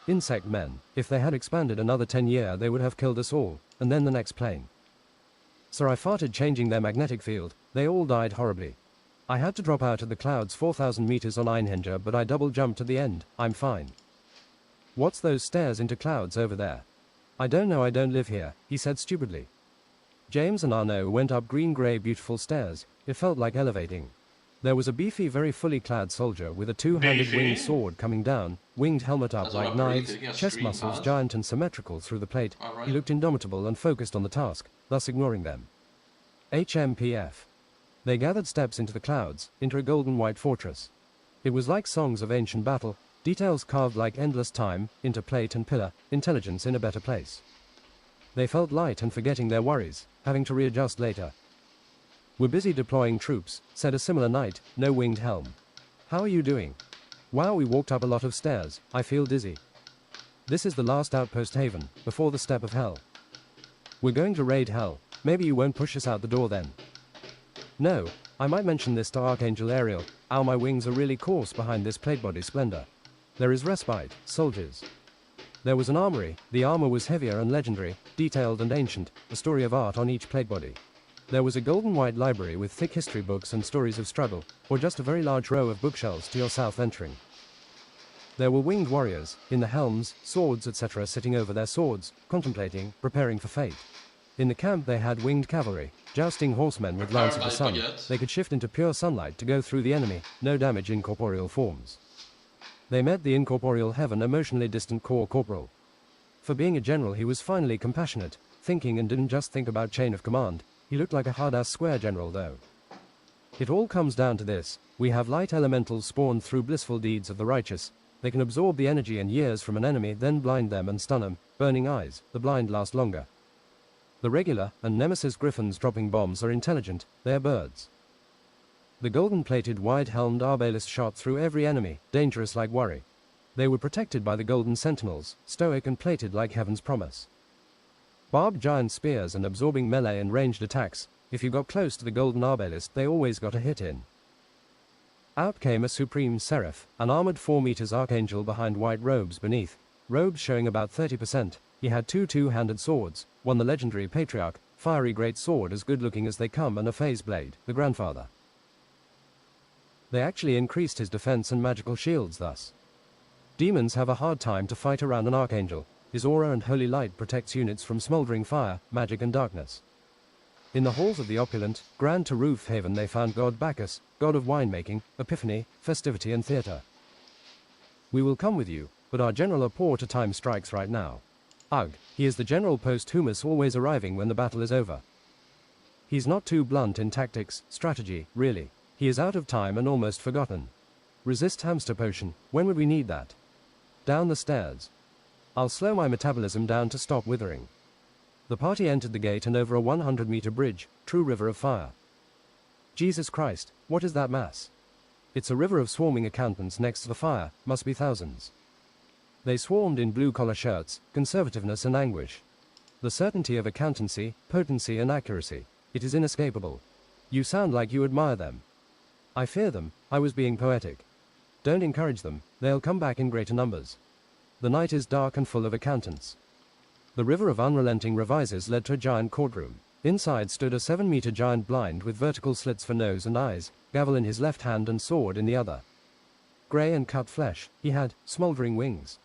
Insect men, if they had expanded another 10 years they would have killed us all, and then the next plane. So I farted changing their magnetic field, they all died horribly. I had to drop out of the clouds 4,000 meters on Einhanger, but I double jumped to the end, I'm fine. What's those stairs into clouds over there? I don't know, I don't live here, he said stupidly. James and Arnaud went up green-grey beautiful stairs, it felt like elevating. There was a beefy, very fully clad soldier with a 2-handed winged sword coming down, winged helmet up like knives, chest muscles giant and symmetrical through the plate. He looked indomitable and focused on the task, thus ignoring them. HMPF. They gathered steps into the clouds, into a golden white fortress. It was like songs of ancient battle, details carved like endless time, into plate and pillar, intelligence in a better place. They felt light and forgetting their worries, having to readjust later. We're busy deploying troops, said a similar knight, no winged helm. How are you doing? Wow, we walked up a lot of stairs. I feel dizzy. This is the last outpost haven, before the step of hell. We're going to raid hell. Maybe you won't push us out the door then. No, I might mention this to Archangel Ariel. Ow, my wings are really coarse behind this plate body splendor. There is respite, soldiers. There was an armory. The armor was heavier and legendary, detailed and ancient, a story of art on each plate body. There was a golden white library with thick history books and stories of struggle, or just a very large row of bookshelves to your south entering. There were winged warriors, in the helms, swords, etc., sitting over their swords, contemplating, preparing for fate. In the camp they had winged cavalry, jousting horsemen with lance of the sun. They could shift into pure sunlight to go through the enemy, no damage in corporeal forms. They met the incorporeal heaven emotionally distant corps corporal. For being a general he was finally compassionate, thinking and didn't just think about chain of command. He looked like a hard-ass square general though. It all comes down to this: we have light elementals spawned through blissful deeds of the righteous. They can absorb the energy and years from an enemy, then blind them and stun them. Burning eyes, the blind last longer. The regular and nemesis griffins dropping bombs are intelligent, they're birds. The golden-plated wide-helmed arbalist shot through every enemy, dangerous like worry. They were protected by the golden sentinels, stoic and plated like heaven's promise. Barbed giant spears and absorbing melee and ranged attacks. If you got close to the golden arbalist they always got a hit in. Out came a supreme seraph, an armored 4 meters archangel behind white robes beneath, robes showing about 30%. He had 2 two-handed swords, one the legendary patriarch, fiery great sword as good-looking as they come, and a phase blade, the grandfather. They actually increased his defense and magical shields thus. Demons have a hard time to fight around an archangel. His aura and holy light protects units from smoldering fire, magic and darkness. In the halls of the opulent, grand to roof haven they found god Bacchus, god of winemaking, epiphany, festivity and theatre. We will come with you, but our general are poor to time strikes right now. Ugh, he is the general posthumous, always arriving when the battle is over. He's not too blunt in tactics, strategy, really. He is out of time and almost forgotten. Resist hamster potion, when would we need that? Down the stairs. I'll slow my metabolism down to stop withering. The party entered the gate and over a 100-meter bridge, true river of fire. Jesus Christ, what is that mass? It's a river of swarming accountants next to the fire, must be thousands. They swarmed in blue-collar shirts, conservativeness and anguish. The certainty of accountancy, potency and accuracy. It is inescapable. You sound like you admire them. I fear them. I was being poetic. Don't encourage them, they'll come back in greater numbers. The night is dark and full of accountants. The river of unrelenting revisers led to a giant courtroom. Inside stood a 7-meter giant blind with vertical slits for nose and eyes, gavel in his left hand and sword in the other. Grey and cut flesh, he had smouldering wings.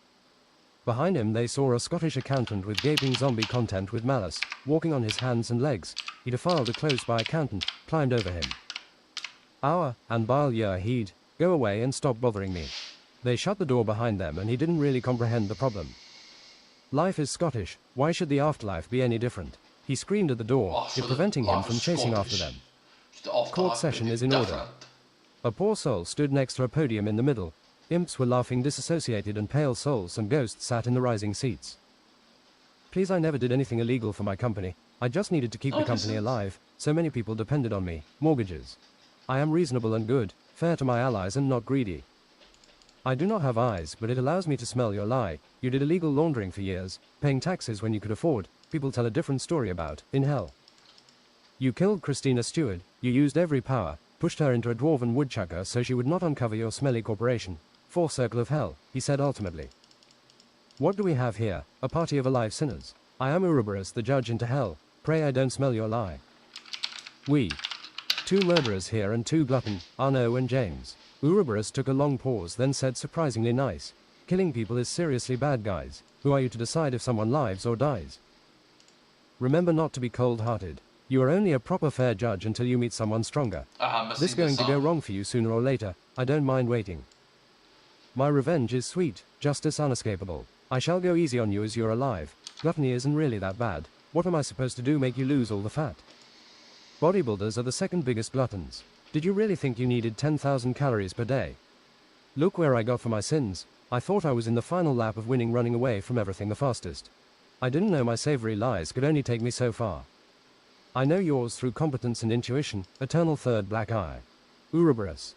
Behind him they saw a Scottish accountant with gaping zombie content with malice, walking on his hands and legs. He defiled a close-by accountant, climbed over him. Hour, and bile year he'd, go away and stop bothering me. They shut the door behind them and he didn't really comprehend the problem. Life is Scottish, why should the afterlife be any different? He screamed at the door, it preventing him from chasing after them. Court session is in order. A poor soul stood next to a podium in the middle. Imps were laughing, disassociated, and pale souls and ghosts sat in the rising seats. Please, I never did anything illegal for my company. I just needed to keep the company alive. So many people depended on me. Mortgages. I am reasonable and good, fair to my allies and not greedy. I do not have eyes, but it allows me to smell your lie. You did illegal laundering for years, paying taxes when you could afford. People tell a different story about, in hell. You killed Christina Stewart, you used every power, pushed her into a dwarven woodchucker so she would not uncover your smelly corporation. Fourth circle of hell, he said ultimately. What do we have here? A party of alive sinners. I am Ouroboros, the judge into hell. Pray I don't smell your lie. We. 2 murderers here and 2 glutton, Arnaud and James. Ouroboros took a long pause, then said surprisingly nice. Killing people is seriously bad, guys. Who are you to decide if someone lives or dies? Remember not to be cold-hearted. You are only a proper fair judge until you meet someone stronger. This going to go wrong for you sooner or later. I don't mind waiting. My revenge is sweet, justice unescapable. I shall go easy on you as you're alive. Gluttony isn't really that bad. What am I supposed to do, make you lose all the fat? Bodybuilders are the second biggest gluttons. Did you really think you needed 10,000 calories per day? Look where I got for my sins. I thought I was in the final lap of winning, running away from everything the fastest. I didn't know my savory lies could only take me so far. I know yours through competence and intuition, eternal third black eye. Ouroboros.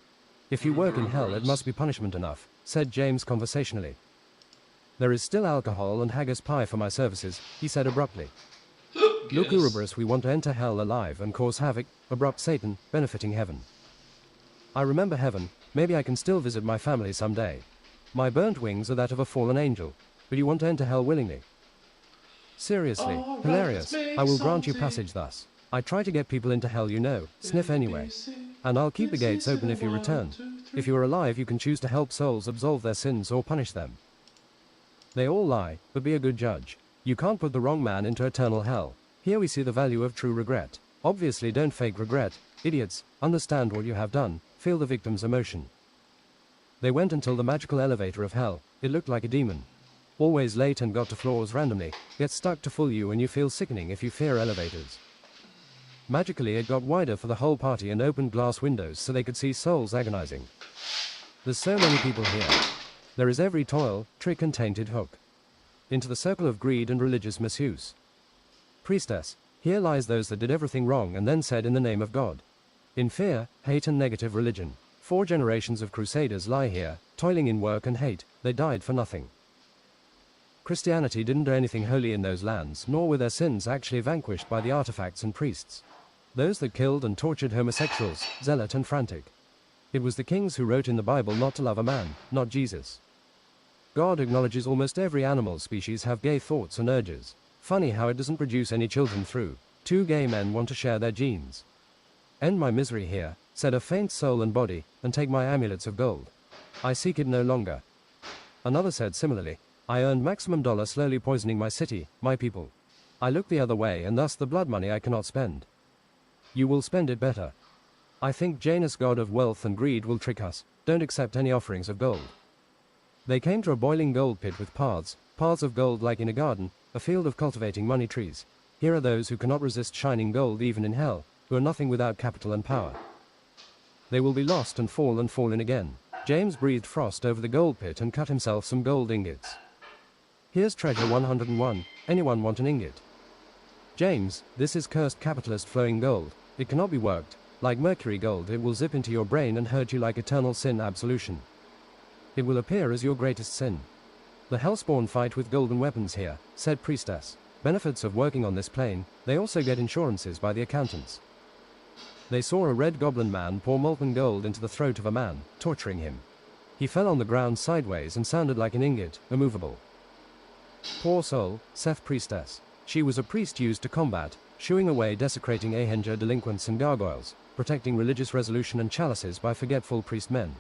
If you work in hell, it must be punishment enough. said James conversationally. There is still alcohol and haggis pie for my services, he said abruptly. Look, Yes. Ouroboros, we want to enter hell alive and cause havoc, abrupt Satan, benefiting heaven. I remember heaven, maybe I can still visit my family someday. My burnt wings are that of a fallen angel, but you want to enter hell willingly. Seriously, All right, hilarious, let's make I will grant you something. passage thus. I try to get people into hell, you know, sniff anyway. And I'll keep the gates open if you return. If you are alive, you can choose to help souls absolve their sins or punish them. They all lie, but be a good judge. You can't put the wrong man into eternal hell. Here we see the value of true regret. Obviously don't fake regret, idiots, understand what you have done, feel the victim's emotion. They went until the magical elevator of hell, it looked like a demon. Always late and got to floors randomly, gets stuck to full you and you feel sickening if you fear elevators. Magically it got wider for the whole party and opened glass windows so they could see souls agonizing. There's so many people here. There is every toil, trick and tainted hook. Into the circle of greed and religious misuse. Priestess, here lies those that did everything wrong and then said in the name of God. In fear, hate and negative religion. 4 generations of crusaders lie here, toiling in work and hate, they died for nothing. Christianity didn't do anything holy in those lands, nor were their sins actually vanquished by the artifacts and priests. Those that killed and tortured homosexuals, zealot and frantic. It was the kings who wrote in the Bible not to love a man, not Jesus. God acknowledges almost every animal species have gay thoughts and urges. Funny how it doesn't produce any children through. 2 gay men want to share their genes. End my misery here, said a faint soul and body, and take my amulets of gold. I seek it no longer. Another said similarly, I earned maximum dollar slowly poisoning my city, my people. I look the other way and thus the blood money I cannot spend. You will spend it better. I think Janus, god of wealth and greed, will trick us. Don't accept any offerings of gold. They came to a boiling gold pit with paths of gold like in a garden, a field of cultivating money trees. Here are those who cannot resist shining gold even in hell, who are nothing without capital and power. They will be lost and fall in again. James breathed frost over the gold pit and cut himself some gold ingots. Here's treasure 101, anyone want an ingot? James, this is cursed capitalist flowing gold, it cannot be worked, like mercury gold it will zip into your brain and hurt you like eternal sin absolution. It will appear as your greatest sin. The hellspawn fight with golden weapons here, said priestess. Benefits of working on this plane, they also get insurances by the accountants. They saw a red goblin man pour molten gold into the throat of a man, torturing him. He fell on the ground sideways and sounded like an ingot, immovable. Poor soul, saith priestess. She was a priest used to combat, shooing away desecrating Ahenger delinquents and gargoyles, protecting religious resolution and chalices by forgetful priest men.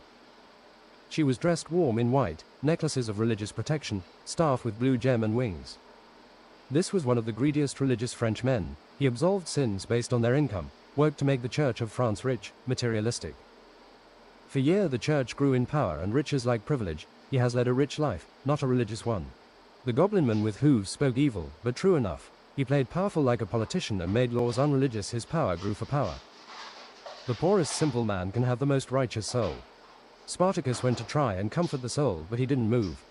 She was dressed warm in white, necklaces of religious protection, staff with blue gem and wings. This was one of the greediest religious French men. He absolved sins based on their income, worked to make the Church of France rich, materialistic. For years the Church grew in power and riches like privilege. He has led a rich life, not a religious one. The goblin man with hooves spoke evil, but true enough. He played powerful like a politician and made laws unreligious. His power grew for power. The poorest simple man can have the most righteous soul. Spartacus went to try and comfort the soul, but he didn't move.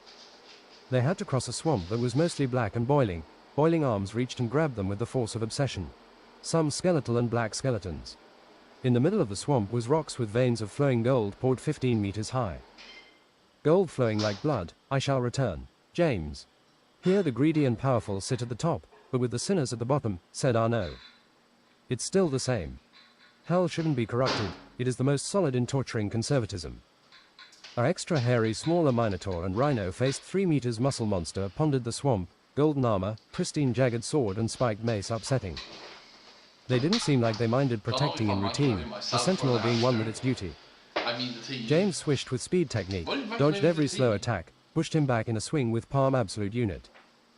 They had to cross a swamp that was mostly black and boiling. Boiling arms reached and grabbed them with the force of obsession. Some skeletal and black skeletons. In the middle of the swamp was rocks with veins of flowing gold poured 15 meters high. Gold flowing like blood, I shall return. James. Here the greedy and powerful sit at the top, but with the sinners at the bottom, said Arnaud. It's still the same. Hell shouldn't be corrupted, it is the most solid in torturing conservatism. Our extra hairy smaller minotaur and rhino-faced 3 meters muscle monster pondered the swamp, golden armor, pristine jagged sword and spiked mace upsetting. They didn't seem like they minded protecting in routine, the sentinel being one with its duty. James swished with speed technique, dodged every slow attack, pushed him back in a swing with palm absolute unit.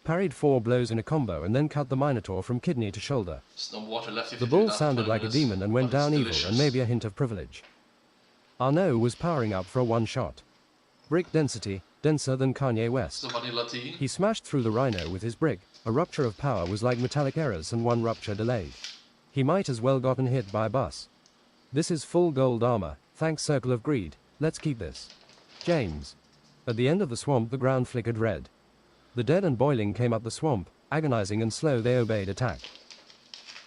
Parried 4 blows in a combo and then cut the minotaur from kidney to shoulder. The bull sounded like a demon and went down evil and maybe a hint of privilege. Arnaud was powering up for a one-shot. Brick density, denser than Kanye West. He smashed through the rhino with his brick. A rupture of power was like metallic errors and one rupture delayed. He might as well gotten hit by a bus. This is full gold armor, thanks Circle of Greed, let's keep this. James. At the end of the swamp the ground flickered red. The dead and boiling came up the swamp, agonizing and slow they obeyed attack.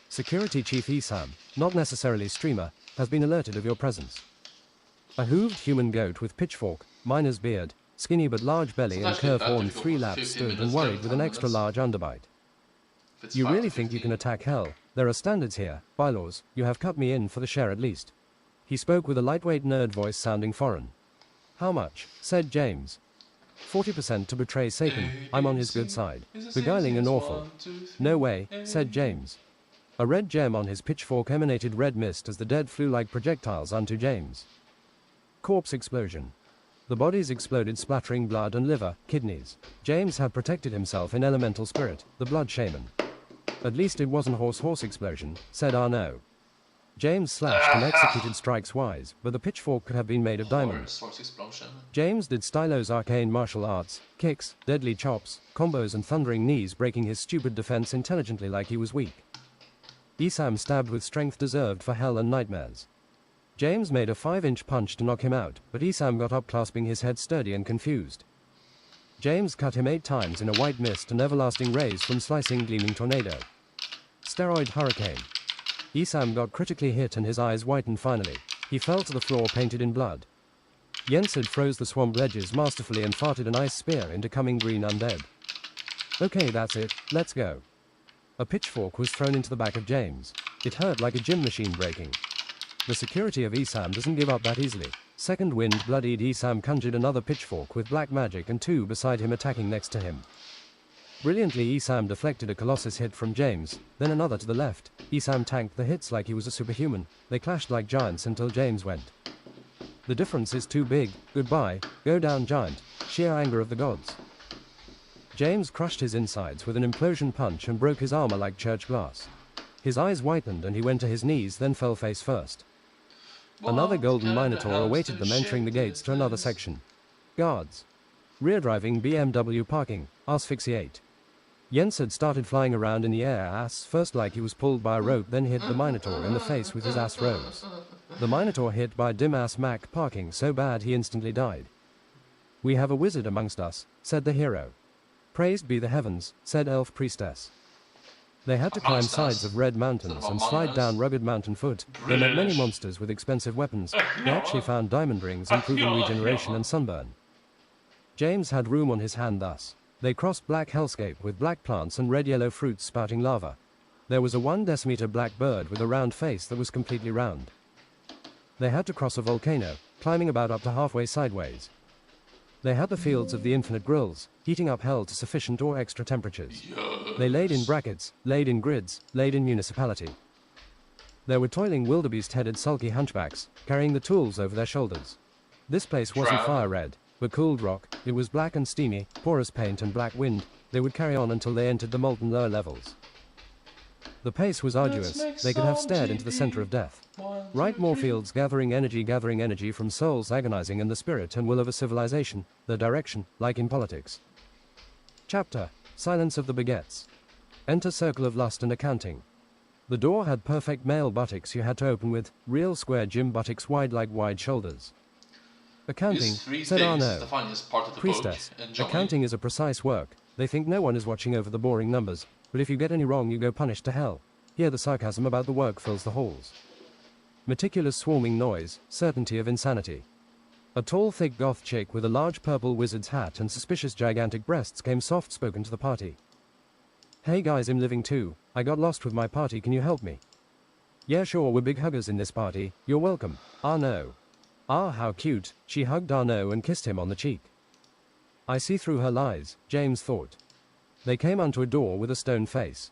Security Chief Esam, not necessarily streamer, has been alerted of your presence. A hooved human goat with pitchfork, miner's beard, skinny but large belly It's and actually curve better horn if it 3 was laps 15 stood and minutes worried than with an 10 extra minutes. large underbite. If it's You 5 really to think you can 15. attack hell? There are standards here, bylaws, you have cut me in for the share at least. He spoke with a lightweight nerd voice sounding foreign. How much? Said James. 40% to betray Satan, I'm on his good side. Beguiling and awful. No way, said James. A red gem on his pitchfork emanated red mist as the dead flew like projectiles onto James. Corpse explosion. The bodies exploded, splattering blood and liver, kidneys. James had protected himself in elemental spirit, the blood shaman. At least it wasn't horse explosion, said Arnaud. James slashed and executed strikes wise, but the pitchfork could have been made of diamond. Horse explosion. James did Stylo's arcane martial arts, kicks, deadly chops, combos and thundering knees, breaking his stupid defense intelligently like he was weak. Isam stabbed with strength deserved for hell and nightmares. James made a 5-inch punch to knock him out, but Isam got up, clasping his head sturdy and confused. James cut him 8 times in a white mist and everlasting rays from slicing gleaming tornado. Steroid hurricane. Isam got critically hit and his eyes whitened finally. He fell to the floor painted in blood. Yensid froze the swamp ledges masterfully and farted an ice spear into coming green undead. Okay, that's it, let's go. A pitchfork was thrown into the back of James. It hurt like a gym machine breaking. The security of Isam doesn't give up that easily. Second wind bloodied. Isam conjured another pitchfork with black magic and 2 beside him attacking next to him. Brilliantly, Isam deflected a colossus hit from James, then another to the left. Isam tanked the hits like he was a superhuman. They clashed like giants until James went. The difference is too big. Goodbye, go down giant. Sheer anger of the gods. James crushed his insides with an implosion punch and broke his armor like church glass. His eyes whitened and he went to his knees, then fell face first. Another golden minotaur awaited them entering the gates to another section. Guards. Rear driving BMW parking, asphyxiate. Jens had started flying around in the air ass first like he was pulled by a rope, then hit the minotaur in the face with his ass rose. The minotaur hit by dim ass Mac parking so bad he instantly died. We have a wizard amongst us, said the hero. Praised be the heavens, said elf priestess. They had to climb sides of red mountains and slide down rugged mountain foot. They met many monsters with expensive weapons. They actually found diamond rings, improving regeneration and sunburn. James had room on his hand thus. They crossed black hellscape with black plants and red-yellow fruits spouting lava. There was a 1 decimeter black bird with a round face that was completely round. They had to cross a volcano, climbing about up to halfway sideways. They had the fields of the infinite grills, heating up hell to sufficient or extra temperatures. They laid in brackets, laid in grids, laid in municipality. There were toiling wildebeest-headed sulky hunchbacks, carrying the tools over their shoulders. This place wasn't fire red, but cooled rock. It was black and steamy, porous paint and black wind. They would carry on until they entered the molten lower levels. The pace was arduous. They could have stared into the center of death. Right, more fields gathering energy from souls agonizing in the spirit and will of a civilization, the direction, like in politics. Chapter: Silence of the Baguettes. Enter circle of lust and accounting. The door had perfect male buttocks you had to open with, real square gym buttocks wide like wide shoulders. Accounting, said Arnaud. Priestess, accounting is a precise work. They think no one is watching over the boring numbers, but if you get any wrong you go punished to hell. Here the sarcasm about the work fills the halls. Meticulous swarming noise, certainty of insanity. A tall thick goth chick with a large purple wizard's hat and suspicious gigantic breasts came soft-spoken to the party. Hey guys, I'm living too. I got lost with my party, can you help me? Yeah sure, we're big huggers in this party. You're welcome. Arnaud. Ah, how cute. She hugged Arnaud and kissed him on the cheek. I see through her lies, James thought. They came unto a door with a stone face.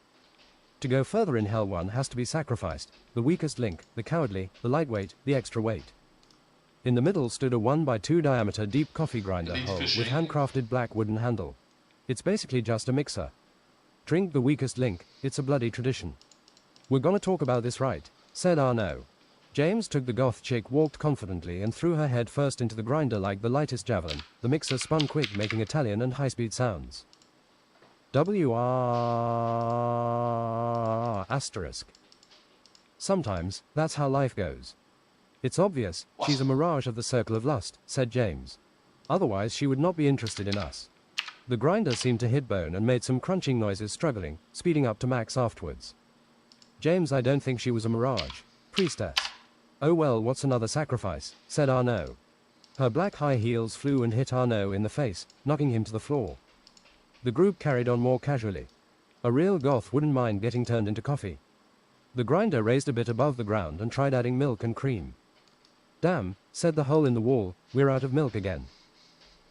To go further in hell one has to be sacrificed, the weakest link, the cowardly, the lightweight, the extra weight. In the middle stood a 1x2 diameter deep coffee grinder hole with handcrafted black wooden handle. It's basically just a mixer. Drink the weakest link, it's a bloody tradition. We're gonna talk about this right, said Arnaud. James took the goth chick, walked confidently and threw her head first into the grinder like the lightest javelin. The mixer spun quick, making Italian and high-speed sounds. WR asterisk. Sometimes, that's how life goes. It's obvious, she's a mirage of the circle of lust, said James. Otherwise she would not be interested in us. The grinder seemed to hit bone and made some crunching noises, struggling, speeding up to max afterwards. James, I don't think she was a mirage. Priestess. Oh well, what's another sacrifice, said Arnaud. Her black high heels flew and hit Arnaud in the face, knocking him to the floor. The group carried on more casually. A real goth wouldn't mind getting turned into coffee. The grinder raised a bit above the ground and tried adding milk and cream. Damn, said the hole in the wall, we're out of milk again.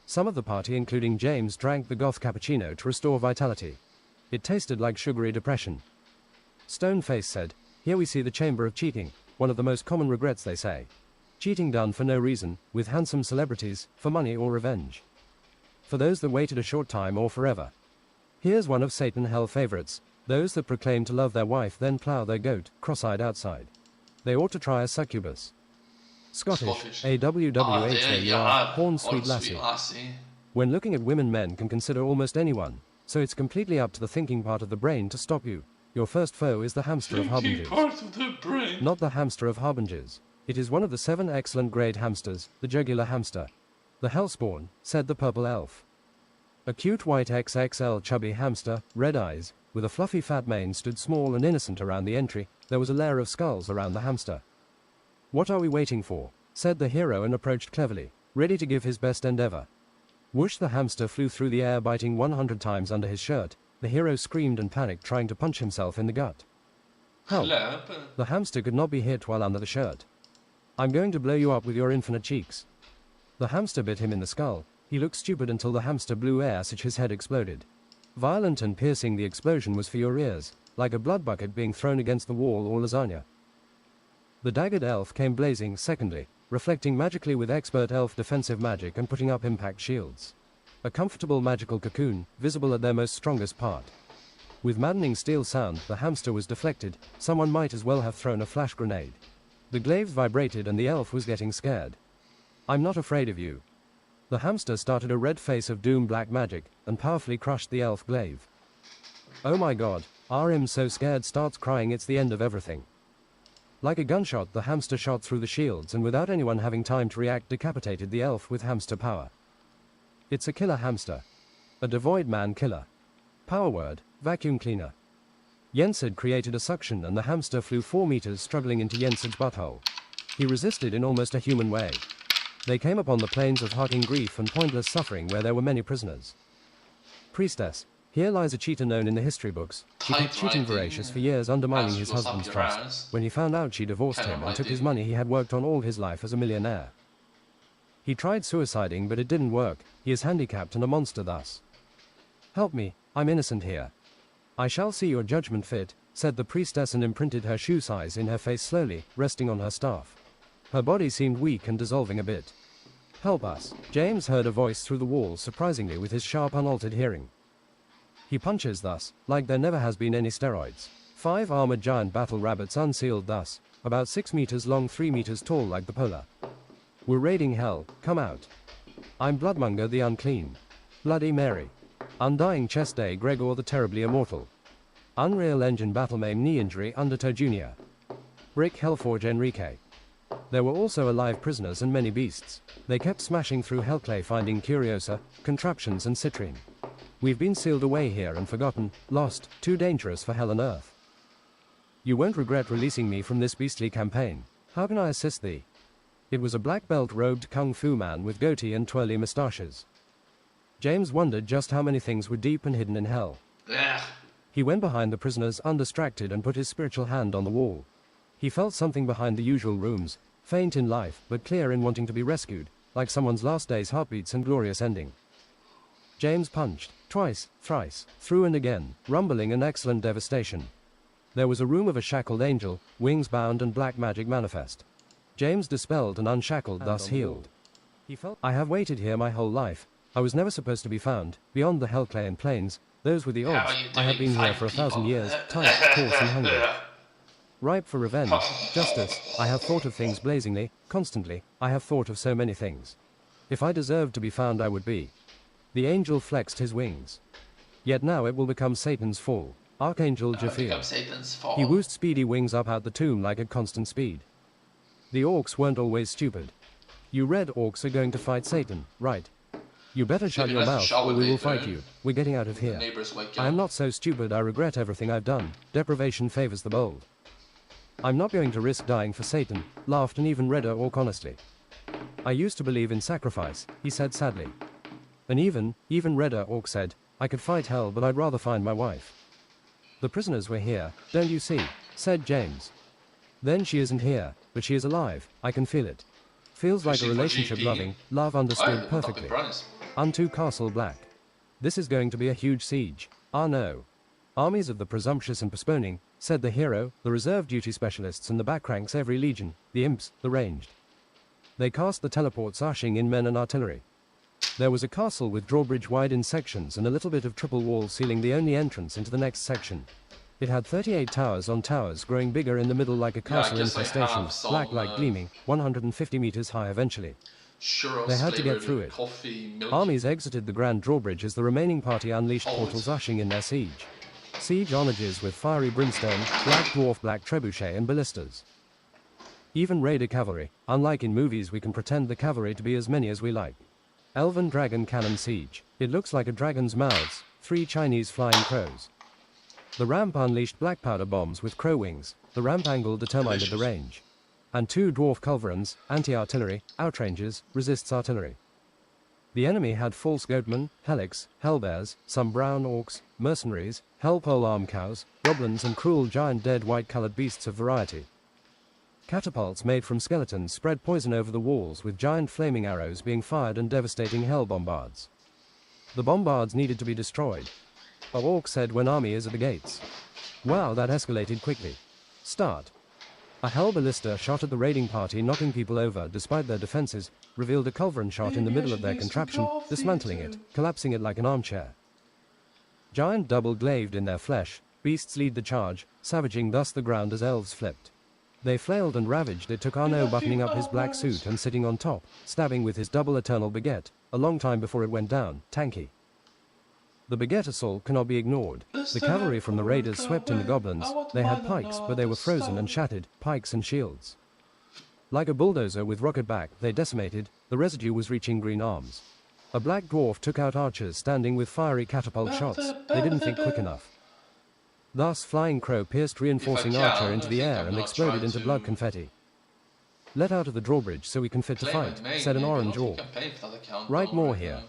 Some of the party, including James, drank the goth cappuccino to restore vitality. It tasted like sugary depression. Stoneface said, here we see the chamber of cheating, one of the most common regrets they say. Cheating done for no reason, with handsome celebrities, for money or revenge. For those that waited a short time or forever. Here's one of Satan hell favorites, those that proclaim to love their wife then plough their goat, cross-eyed outside. They ought to try a succubus. Scottish. AWWH horn sweet lassie. When looking at women, men can consider almost anyone, so it's completely up to the thinking part of the brain to stop you. Your first foe is the hamster of harbingers. Not the hamster of harbingers. It is one of the 7 excellent grade hamsters, the jugular hamster. The hellspawn, said the purple elf. A cute white XXL chubby hamster, red eyes, with a fluffy fat mane stood small and innocent around the entry. There was a layer of skulls around the hamster. What are we waiting for? Said the hero and approached cleverly, ready to give his best endeavor. Whoosh, the hamster flew through the air, biting 100 times under his shirt. The hero screamed and panicked, trying to punch himself in the gut. Help! The hamster could not be hit while under the shirt. I'm going to blow you up with your infinite cheeks. The hamster bit him in the skull. He looked stupid until the hamster blew air such his head exploded. Violent and piercing, the explosion was for your ears, like a blood bucket being thrown against the wall or lasagna. The daggered elf came blazing secondly, reflecting magically with expert elf defensive magic and putting up impact shields. A comfortable magical cocoon, visible at their most strongest part. With maddening steel sound, the hamster was deflected. Someone might as well have thrown a flash grenade. The glaives vibrated and the elf was getting scared. I'm not afraid of you. The hamster started a red face of doom black magic and powerfully crushed the elf glaive. Oh my god, RM so scared starts crying, it's the end of everything. Like a gunshot, the hamster shot through the shields and without anyone having time to react decapitated the elf with hamster power. It's a killer hamster. A devoid man killer. Power word, vacuum cleaner. Yensid created a suction and the hamster flew 4 meters struggling into Yensid's butthole. He resisted in almost a human way. They came upon the plains of harking grief and pointless suffering where there were many prisoners. Priestess. Here lies a cheater known in the history books. She kept cheating voracious for years, undermining his husband's trust. When he found out, she divorced him and took his money he had worked on all his life as a millionaire. He tried suiciding but it didn't work. He is handicapped and a monster thus. Help me, I'm innocent here. I shall see your judgment fit, said the priestess and imprinted her shoe size in her face slowly, resting on her staff. Her body seemed weak and dissolving a bit. Help us. James heard a voice through the wall, surprisingly with his sharp unaltered hearing. He punches thus, like there never has been any steroids. 5 armored giant battle rabbits unsealed thus, about 6 meters long, 3 meters tall like the polar. We're raiding hell, come out. I'm Bloodmonger the Unclean. Bloody Mary. Undying Chest Day Gregor the Terribly Immortal. Unreal Engine Battle Maim Knee Injury Undertow Jr. Brick Hellforge Enrique. There were also alive prisoners and many beasts. They kept smashing through Hellclay finding Curiosa, contraptions and citrine. We've been sealed away here and forgotten, lost, too dangerous for hell and earth. You won't regret releasing me from this beastly campaign. How can I assist thee? It was a black belt robed kung fu man with goatee and twirly moustaches. James wondered just how many things were deep and hidden in hell. He went behind the prisoners undistracted and put his spiritual hand on the wall. He felt something behind the usual rooms, faint in life but clear in wanting to be rescued, like someone's last day's heartbeats and glorious ending. James punched, twice, thrice, through and again, rumbling and excellent devastation. There was a room of a shackled angel, wings bound and black magic manifest. James dispelled and unshackled, thus healed. He felt, I have waited here my whole life. I was never supposed to be found, beyond the Hellclayan plains. Those were the odds. I have been here for 1,000 years, tight, coarse and hungry. Ripe for revenge, justice. I have thought of things blazingly, constantly. I have thought of so many things. If I deserved to be found, I would be. The angel flexed his wings. Yet now it will become Satan's fall. Archangel Japhir. He woosed speedy wings up out the tomb like at constant speed. The orcs weren't always stupid. You red orcs are going to fight Satan, right? You better shut your mouth or we will fight you. We're getting out of here. I am not so stupid, I regret everything I've done. Deprivation favors the bold. I'm not going to risk dying for Satan, laughed an even redder orc honestly. I used to believe in sacrifice, he said sadly. An even redder orc said, I could fight hell, but I'd rather find my wife. The prisoners were here, don't you see, said James. Then she isn't here, but she is alive, I can feel it. Feels like a relationship loving, love understood perfectly. Unto Castle Black. This is going to be a huge siege. Ah no. Armies of the presumptuous and postponing, said the hero, the reserve duty specialists and the back ranks every legion, the imps, the ranged. They cast the teleports ushering in men and artillery. There was a castle with drawbridge wide in sections and a little bit of triple wall sealing the only entrance into the next section. It had 38 towers on towers growing bigger in the middle like a castle infestation, black light gleaming, 150 meters high eventually. They had to get through it. Armies exited the grand drawbridge as the remaining party unleashed portals ushering in their siege. Siege onages with fiery brimstone, black dwarf, black trebuchet and ballistas. Even raider cavalry, unlike in movies we can pretend the cavalry to be as many as we like. Elven dragon cannon siege, it looks like a dragon's mouths, 3 Chinese flying crows. The ramp unleashed black powder bombs with crow wings, the ramp angle determined the range. And 2 dwarf culverins, anti-artillery, outranges, resists artillery. The enemy had false goatmen, helix, hellbears, some brown orcs, mercenaries, hell polearm cows, goblins and cruel giant dead white-colored beasts of variety. Catapults made from skeletons spread poison over the walls with giant flaming arrows being fired and devastating hell bombards. The bombards needed to be destroyed. A orc said when army is at the gates. Wow, that escalated quickly. Start. A hell ballista shot at the raiding party, knocking people over despite their defenses, revealed a culverin shot in the middle of their contraption, dismantling it, collapsing it like an armchair. Giant double-glaived in their flesh, beasts lead the charge, savaging thus the ground as elves flipped. They flailed and ravaged. It took Arno buttoning up his black suit and sitting on top, stabbing with his double eternal baguette, a long time before it went down, tanky. The baguette assault cannot be ignored. The cavalry from the raiders swept in the goblins. They had pikes, but they were frozen and shattered, pikes and shields. Like a bulldozer with rocket back, they decimated, the residue was reaching green arms. A black dwarf took out archers standing with fiery catapult shots. They didn't think quick enough. Thus Flying Crow pierced reinforcing archer into the air and exploded into blood confetti. Let out of the drawbridge so we can fit to fight, said an orange orc. Write more here.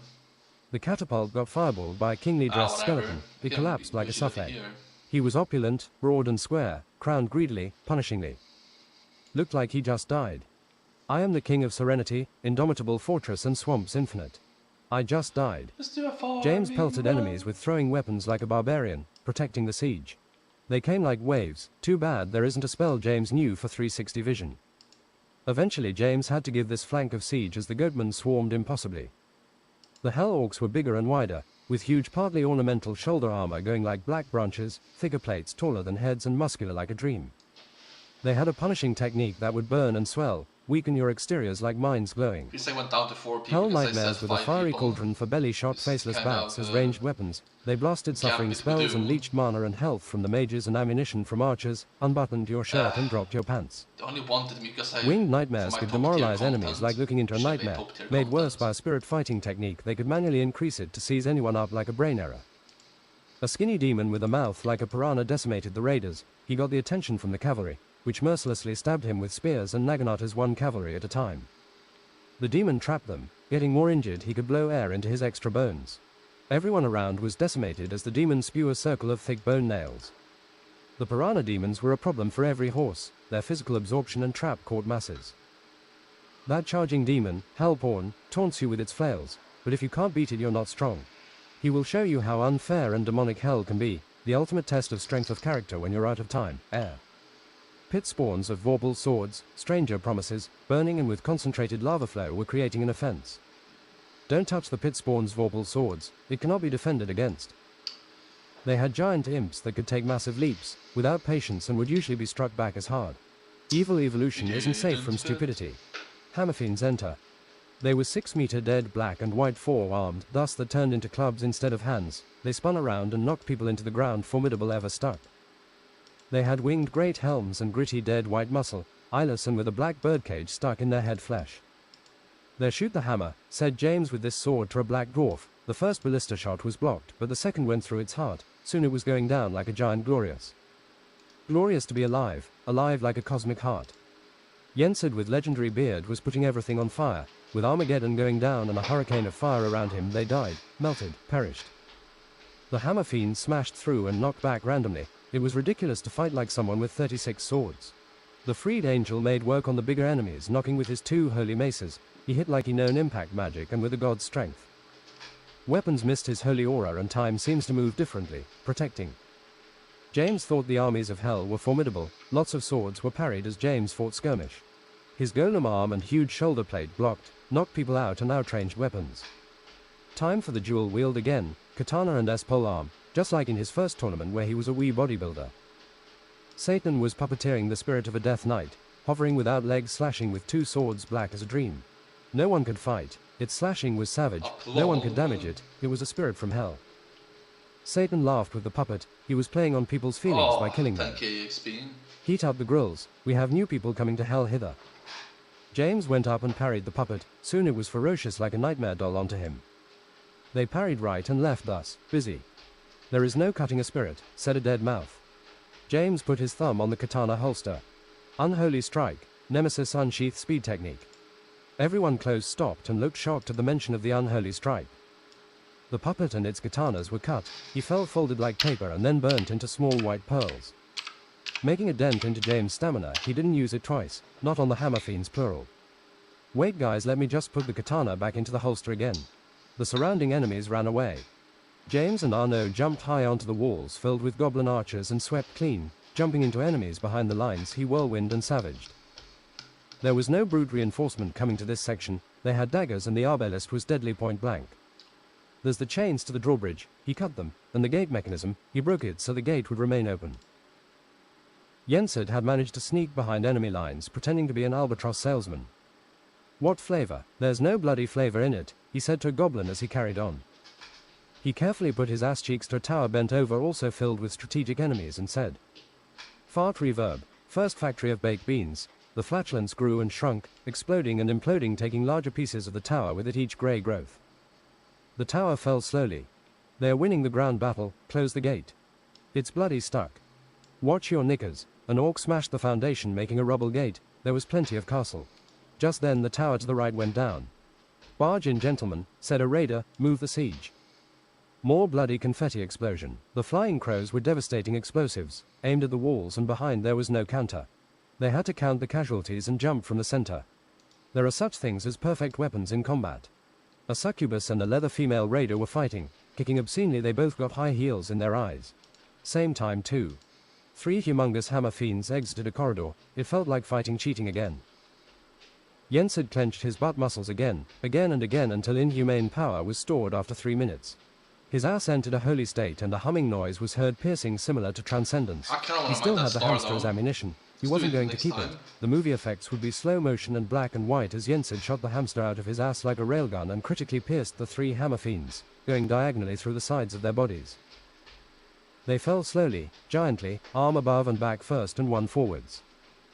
The catapult got fireballed by a kingly dressed skeleton. It collapsed like a souffle. He was opulent, broad and square, crowned greedily, punishingly. Looked like he just died. I am the king of serenity, indomitable fortress and swamps infinite. I just died. James pelted enemies with throwing weapons like a barbarian, protecting the siege. They came like waves. Too bad there isn't a spell James knew for 360 vision. Eventually James had to give this flank of siege as the goatmen swarmed impossibly. The hell orcs were bigger and wider, with huge partly ornamental shoulder armor going like black branches, thicker plates taller than heads and muscular like a dream. They had a punishing technique that would burn and swell, weaken your exteriors like mines glowing. Went down to 4 people, hell nightmares with a fiery cauldron for belly-shot faceless bats as ranged weapons. They blasted suffering spells and leached mana and health from the mages and ammunition from archers, unbuttoned your shirt and dropped your pants. Winged nightmares could demoralize enemies like looking into a nightmare. Made worse by a spirit fighting technique, they could manually increase it to seize anyone up like a brain error. A skinny demon with a mouth like a piranha decimated the raiders. He got the attention from the cavalry, which mercilessly stabbed him with spears and naginata's one cavalry at a time. The demon trapped them. Getting more injured, he could blow air into his extra bones. Everyone around was decimated as the demons spew a circle of thick bone nails. The piranha demons were a problem for every horse. Their physical absorption and trap caught masses. That charging demon, Hellborn, taunts you with its flails, but if you can't beat it, you're not strong. He will show you how unfair and demonic hell can be, the ultimate test of strength of character when you're out of time, air. Pit spawns of vorpal swords, stranger promises, burning and with concentrated lava flow were creating an offense. Don't touch the pit spawn's vorpal swords, it cannot be defended against. They had giant imps that could take massive leaps, without patience and would usually be struck back as hard. Evil evolution isn't safe from stupidity. Hammerfiends enter. They were 6-meter dead black and white four-armed, thus that turned into clubs instead of hands. They spun around and knocked people into the ground, formidable ever stuck. They had winged great helms and gritty dead white muscle, eyeless and with a black birdcage stuck in their head flesh. There shoot the hammer, said James with this sword to a black dwarf. The first ballista shot was blocked, but the second went through its heart. Soon it was going down like a giant glorious. Glorious to be alive, alive like a cosmic heart. Yensed with legendary beard was putting everything on fire, With Armageddon going down and a hurricane of fire around him, they died, melted, perished. The hammer fiends smashed through and knocked back randomly. It was ridiculous to fight like someone with 36 swords. The freed angel made work on the bigger enemies, knocking with his 2 holy maces. He hit like he known impact magic and with a god's strength. Weapons missed his holy aura and time seems to move differently, protecting. James thought the armies of hell were formidable. Lots of swords were parried as James fought skirmish. His golem arm and huge shoulder plate blocked, knocked people out and outranged weapons. Time for the dual wield again, katana and S-pole arm, just like in his first tournament where he was a wee bodybuilder. Satan was puppeteering the spirit of a death knight, hovering without legs, slashing with 2 swords black as a dream. No one could fight, its slashing was savage, no one could damage it, it was a spirit from hell. Satan laughed with the puppet, he was playing on people's feelings by killing them. Heat up the grills, we have new people coming to hell hither. James went up and parried the puppet, soon it was ferocious like a nightmare doll onto him. They parried right and left thus, busy. There is no cutting a spirit, said a dead mouth. James put his thumb on the katana holster. Unholy strike, nemesis unsheath speed technique. Everyone close stopped and looked shocked at the mention of the unholy strike. The puppet and its katanas were cut, he fell folded like paper and then burnt into small white pearls. Making a dent into James' stamina, he didn't use it twice, not on the hammer fiends plural. Wait guys, let me just put the katana back into the holster again. The surrounding enemies ran away. James and Arnaud jumped high onto the walls filled with goblin archers and swept clean, jumping into enemies behind the lines he whirlwind and savaged. There was no brute reinforcement coming to this section, they had daggers and the arbalist was deadly point blank. There's the chains to the drawbridge, he cut them, and the gate mechanism, he broke it so the gate would remain open. Yensid had managed to sneak behind enemy lines, pretending to be an albatross salesman. What flavor? There's no bloody flavor in it, he said to a goblin as he carried on. He carefully put his ass cheeks to a tower bent over also filled with strategic enemies and said, Fart reverb, first factory of baked beans. The flatulence grew and shrunk, exploding and imploding, taking larger pieces of the tower with it each grey growth. The tower fell slowly. They are winning the ground battle, close the gate. It's bloody stuck. Watch your knickers. An orc smashed the foundation making a rubble gate, there was plenty of castle. Just then the tower to the right went down. Barge in gentlemen, said a raider, move the siege. More bloody confetti explosion. The flying crows were devastating explosives, aimed at the walls and behind there was no counter. They had to count the casualties and jump from the center. There are such things as perfect weapons in combat. A succubus and a leather female raider were fighting, kicking obscenely, they both got high heels in their eyes. Same time too. 3 humongous hammer fiends exited a corridor, it felt like fighting cheating again. Yensid clenched his butt muscles again and again until inhumane power was stored after 3 minutes. His ass entered a holy state and a humming noise was heard piercing similar to transcendence. He still had the hamster as ammunition. He wasn't going to keep it. The movie effects would be slow motion and black and white as Yensid shot the hamster out of his ass like a railgun and critically pierced the 3 hammer fiends, going diagonally through the sides of their bodies. They fell slowly, giantly, arm above and back first and one forwards.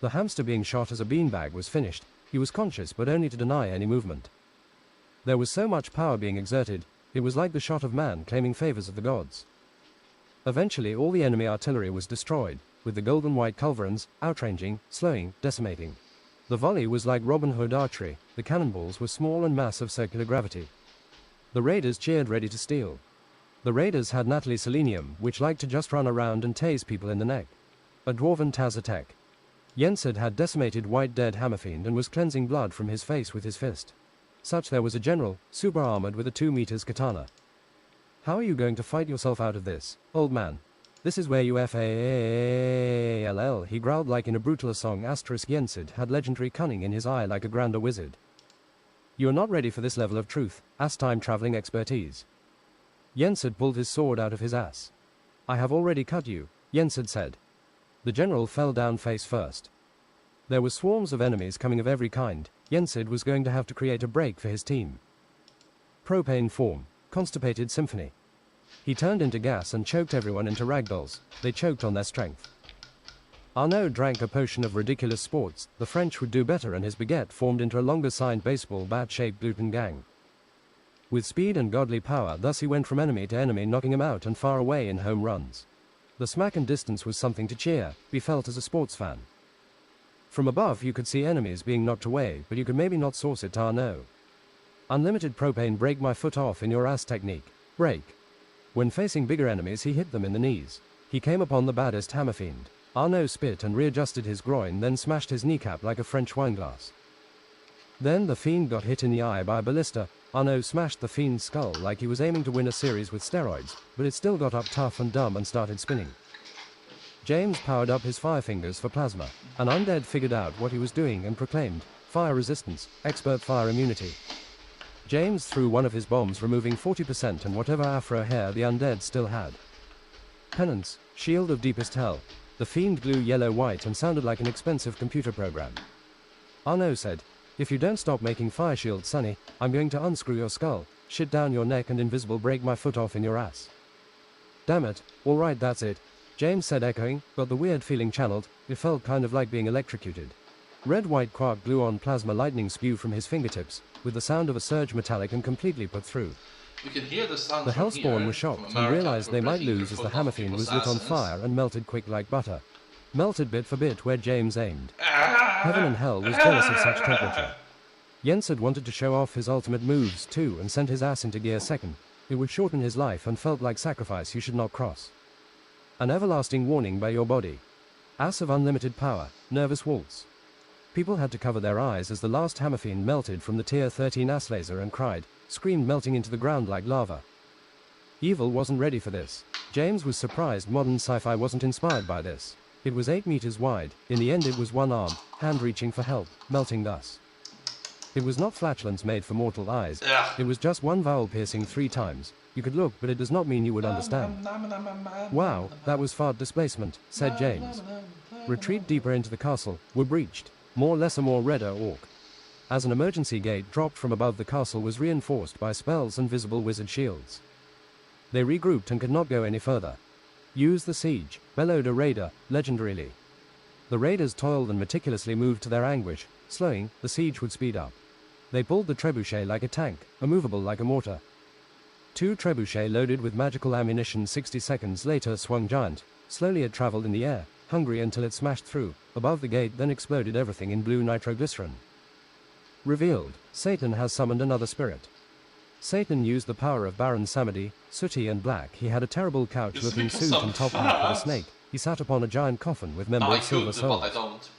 The hamster being shot as a beanbag was finished. He was conscious but only to deny any movement. There was so much power being exerted, it was like the shot of man claiming favors of the gods. Eventually all the enemy artillery was destroyed, with the golden white culverins, outranging, slowing, decimating. The volley was like Robin Hood archery, the cannonballs were small and mass of circular gravity. The raiders cheered ready to steal. The raiders had Natalie Selenium, which liked to just run around and tase people in the neck. A dwarven Taz attack. Yensid had decimated white dead hammerfiend and was cleansing blood from his face with his fist. Such there was a general, super armored with a 2 meters katana. How are you going to fight yourself out of this, old man? This is where you fall, he growled like in a brutaler song. Yensid had legendary cunning in his eye like a grander wizard. You are not ready for this level of truth, time traveling expertise. Yensid pulled his sword out of his ass. I have already cut you, Yensid said. The general fell down face first. There were swarms of enemies coming of every kind. Yensid was going to have to create a break for his team. Propane form, constipated symphony. He turned into gas and choked everyone into ragdolls. They choked on their strength. Arnaud drank a potion of ridiculous sports. The French would do better and his baguette formed into a longer signed baseball bat-shaped gluten gang. With speed and godly power, thus he went from enemy to enemy, knocking him out and far away in home runs. The smack and distance was something to cheer, be felt as a sports fan. From above you could see enemies being knocked away, but you could maybe not source it to Arnaud. Unlimited propane break my foot off in your ass technique. Break. When facing bigger enemies he hit them in the knees. He came upon the baddest hammer fiend. Arnaud spit and readjusted his groin, then smashed his kneecap like a French wineglass. Then the fiend got hit in the eye by a ballista. Arnaud smashed the fiend's skull like he was aiming to win a series with steroids, but it still got up tough and dumb and started spinning. James powered up his fire fingers for plasma. An undead figured out what he was doing and proclaimed, "Fire resistance, expert fire immunity." James threw one of his bombs, removing 40% and whatever afro hair the undead still had. Penance, shield of deepest hell. The fiend glue yellow-white and sounded like an expensive computer program. Arnaud said, "If you don't stop making fire shields, Sonny, I'm going to unscrew your skull, shit down your neck and invisible break my foot off in your ass." "Damn it, alright, that's it," James said, echoing, got the weird feeling channeled. It felt kind of like being electrocuted. Red-white quark glue-on plasma lightning spew from his fingertips, with the sound of a surge metallic and completely put through. You can hear the sound The from Hellspawn here, was shocked from and America, realized they we're might breaking lose the as the foot off hammer fiend was people's lit on asses. fire and melted quick like butter. Melted bit for bit where James aimed. Heaven and hell was jealous of such temperature. Jens had wanted to show off his ultimate moves too and sent his ass into gear second. It would shorten his life and felt like sacrifice you should not cross. An everlasting warning by your body. Ass of unlimited power, nervous waltz. People had to cover their eyes as the last hammer fiend melted from the tier 13 ass laser and cried, screamed, melting into the ground like lava. Evil wasn't ready for this. James was surprised modern sci-fi wasn't inspired by this. It was 8 meters wide. In the end it was one arm, hand reaching for help, melting thus. It was not flatulence made for mortal eyes. It was just one vowel piercing 3 times. You could look, but it does not mean you would understand. Wow, that was fart displacement, said James. Retreat deeper into the castle. Were breached. More lesser more redder orc. As an emergency gate dropped from above, the castle was reinforced by spells and visible wizard shields. They regrouped and could not go any further. Use the siege, bellowed a raider, legendarily. The raiders toiled and meticulously moved to their anguish. Slowing, the siege would speed up. They pulled the trebuchet like a tank, immovable like a mortar. 2 trebuchet loaded with magical ammunition 60 seconds later swung giant. Slowly it traveled in the air, hungry until it smashed through, above the gate, then exploded everything in blue nitroglycerin. Revealed, Satan has summoned another spirit. Satan used the power of Baron Samedi, sooty and black. He had a terrible couch-looking It's suit and top hat with a snake. He sat upon a giant coffin with I membered could, silver but souls. I don't.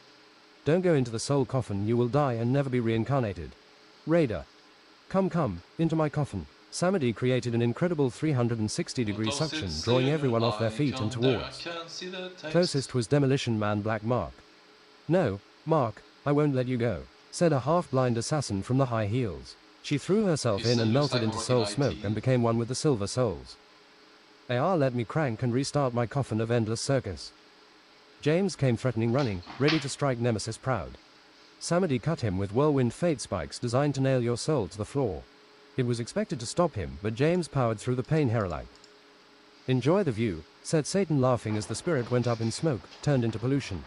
Don't go into the soul coffin, you will die and never be reincarnated. Raider. Come, into my coffin. Samedi created an incredible 360-degree suction, drawing everyone off their feet and towards. Closest was Demolition Man Black Mark. "No, Mark, I won't let you go," said a half-blind assassin from the high heels. She threw herself in and melted into soul smoke and became one with the silver souls. "AR, let me crank and restart my coffin of endless circus." James came threatening, running, ready to strike Nemesis proud. Samedi cut him with whirlwind fate spikes designed to nail your soul to the floor. It was expected to stop him, but James powered through the pain heralike. "Enjoy the view," said Satan, laughing as the spirit went up in smoke, turned into pollution.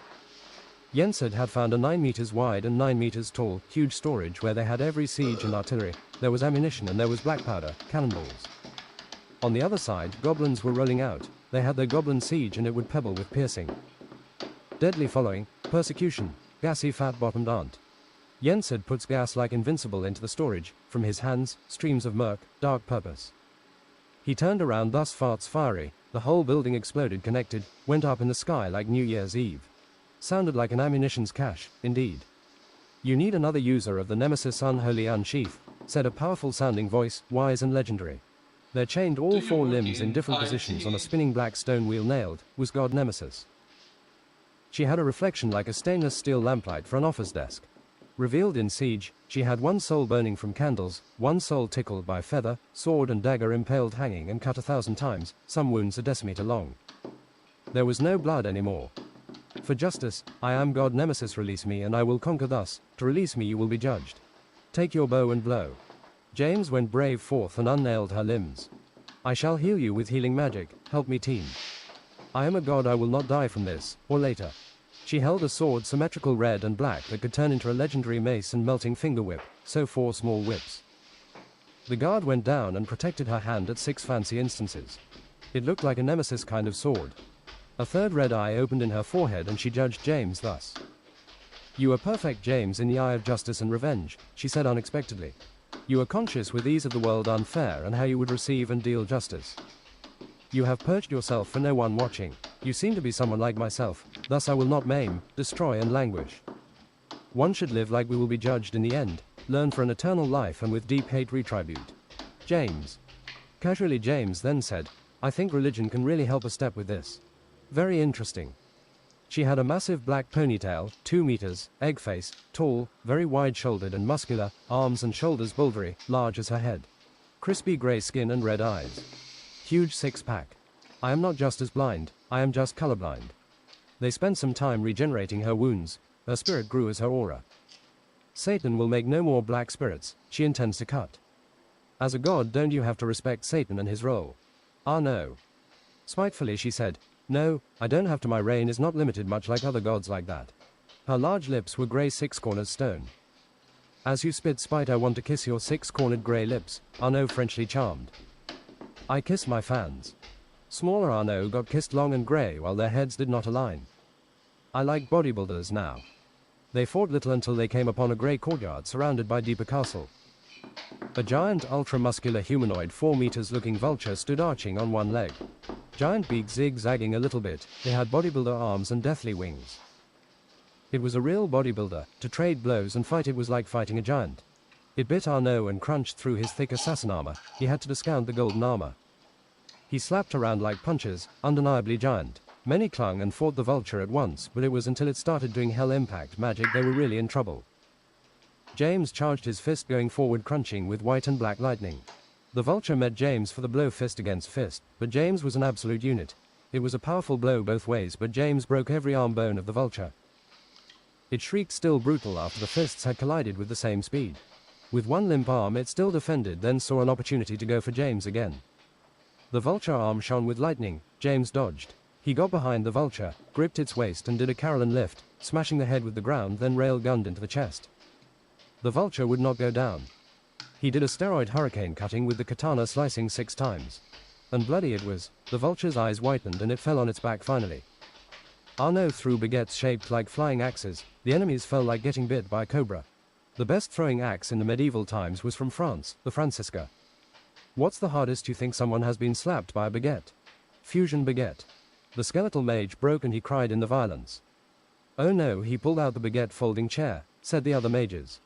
Jensed had found a 9 meters wide and 9 meters tall, huge storage where they had every siege and artillery. There was ammunition and there was black powder, cannonballs. On the other side, goblins were rolling out. They had their goblin siege and it would pebble with piercing. Deadly following, persecution, gassy fat-bottomed aunt. Jensed puts gas like invincible into the storage, from his hands, streams of murk, dark purpose. He turned around, thus farts fiery, the whole building exploded, connected, went up in the sky like New Year's Eve. Sounded like an ammunition's cache, indeed. "You need another user of the Nemesis Unholy Unsheath," said a powerful-sounding voice, wise and legendary. There, chained all 4 limbs in different positions on a spinning black stone wheel nailed, was God Nemesis. She had a reflection like a stainless steel lamplight for an office desk. Revealed in siege, she had 1 soul burning from candles, 1 soul tickled by feather, sword and dagger impaled, hanging and cut 1,000 times, some wounds a decimeter long. There was no blood anymore. "For justice, I am God Nemesis, release me and I will conquer thus, to release me you will be judged. Take your bow and blow." James went brave forth and unnailed her limbs. "I shall heal you with healing magic, help me team. I am a god, I will not die from this, or later." She held a sword symmetrical red and black that could turn into a legendary mace and melting finger whip, so 4 small whips. The guard went down and protected her hand at 6 fancy instances. It looked like a Nemesis kind of sword. A 3rd red eye opened in her forehead and she judged James thus. "You are perfect, James, in the eye of justice and revenge," she said unexpectedly. You are conscious with ease of the world unfair and how you would receive and deal justice. You have purged yourself for no one watching. You seem to be someone like myself, thus I will not maim, destroy and languish. One should live like we will be judged in the end, learn for an eternal life and with deep hate retribute. James. Casually James then said, I think religion can really help a step with this. Very interesting. She had a massive black ponytail, 2 meters, egg face, tall, very wide-shouldered and muscular, arms and shoulders bouldery, large as her head. Crispy grey skin and red eyes. Huge six-pack. I am not just as blind, I am just colorblind. They spent some time regenerating her wounds, her spirit grew as her aura. Satan will make no more black spirits, she intends to cut. As a god, don't you have to respect Satan and his role? Ah no. Spitefully she said, no, I don't have to, my reign is not limited much like other gods like that. Her large lips were grey six-cornered stone. As you spit spite I want to kiss your six-cornered grey lips, Arnaud Frenchly charmed. I kiss my fans. Smaller Arnaud got kissed long and grey while their heads did not align. I like bodybuilders now. They fought little until they came upon a grey courtyard surrounded by deeper castle. A giant ultra-muscular humanoid 4 meters looking vulture stood arching on one leg. Giant beak zigzagging a little bit, they had bodybuilder arms and deathly wings. It was a real bodybuilder, to trade blows and fight it was like fighting a giant. It bit Arnaud and crunched through his thick assassin armor, he had to discount the golden armor. He slapped around like punches, undeniably giant. Many clung and fought the vulture at once, but it was until it started doing hell impact magic they were really in trouble. James charged his fist going forward crunching with white and black lightning. The vulture met James for the blow fist against fist, but James was an absolute unit. It was a powerful blow both ways but James broke every arm bone of the vulture. It shrieked still brutal after the fists had collided with the same speed. With one limp arm it still defended then saw an opportunity to go for James again. The vulture arm shone with lightning, James dodged. He got behind the vulture, gripped its waist and did a Carolyn lift, smashing the head with the ground then rail-gunned into the chest. The vulture would not go down. He did a steroid hurricane cutting with the katana slicing 6 times. And bloody it was, the vulture's eyes whitened and it fell on its back finally. Arnaud threw baguettes shaped like flying axes, the enemies fell like getting bit by a cobra. The best throwing axe in the medieval times was from France, the Francisca. What's the hardest you think someone has been slapped by a baguette? Fusion baguette. The skeletal mage broke and he cried in the violence. Oh no, he pulled out the baguette folding chair, said the other mages.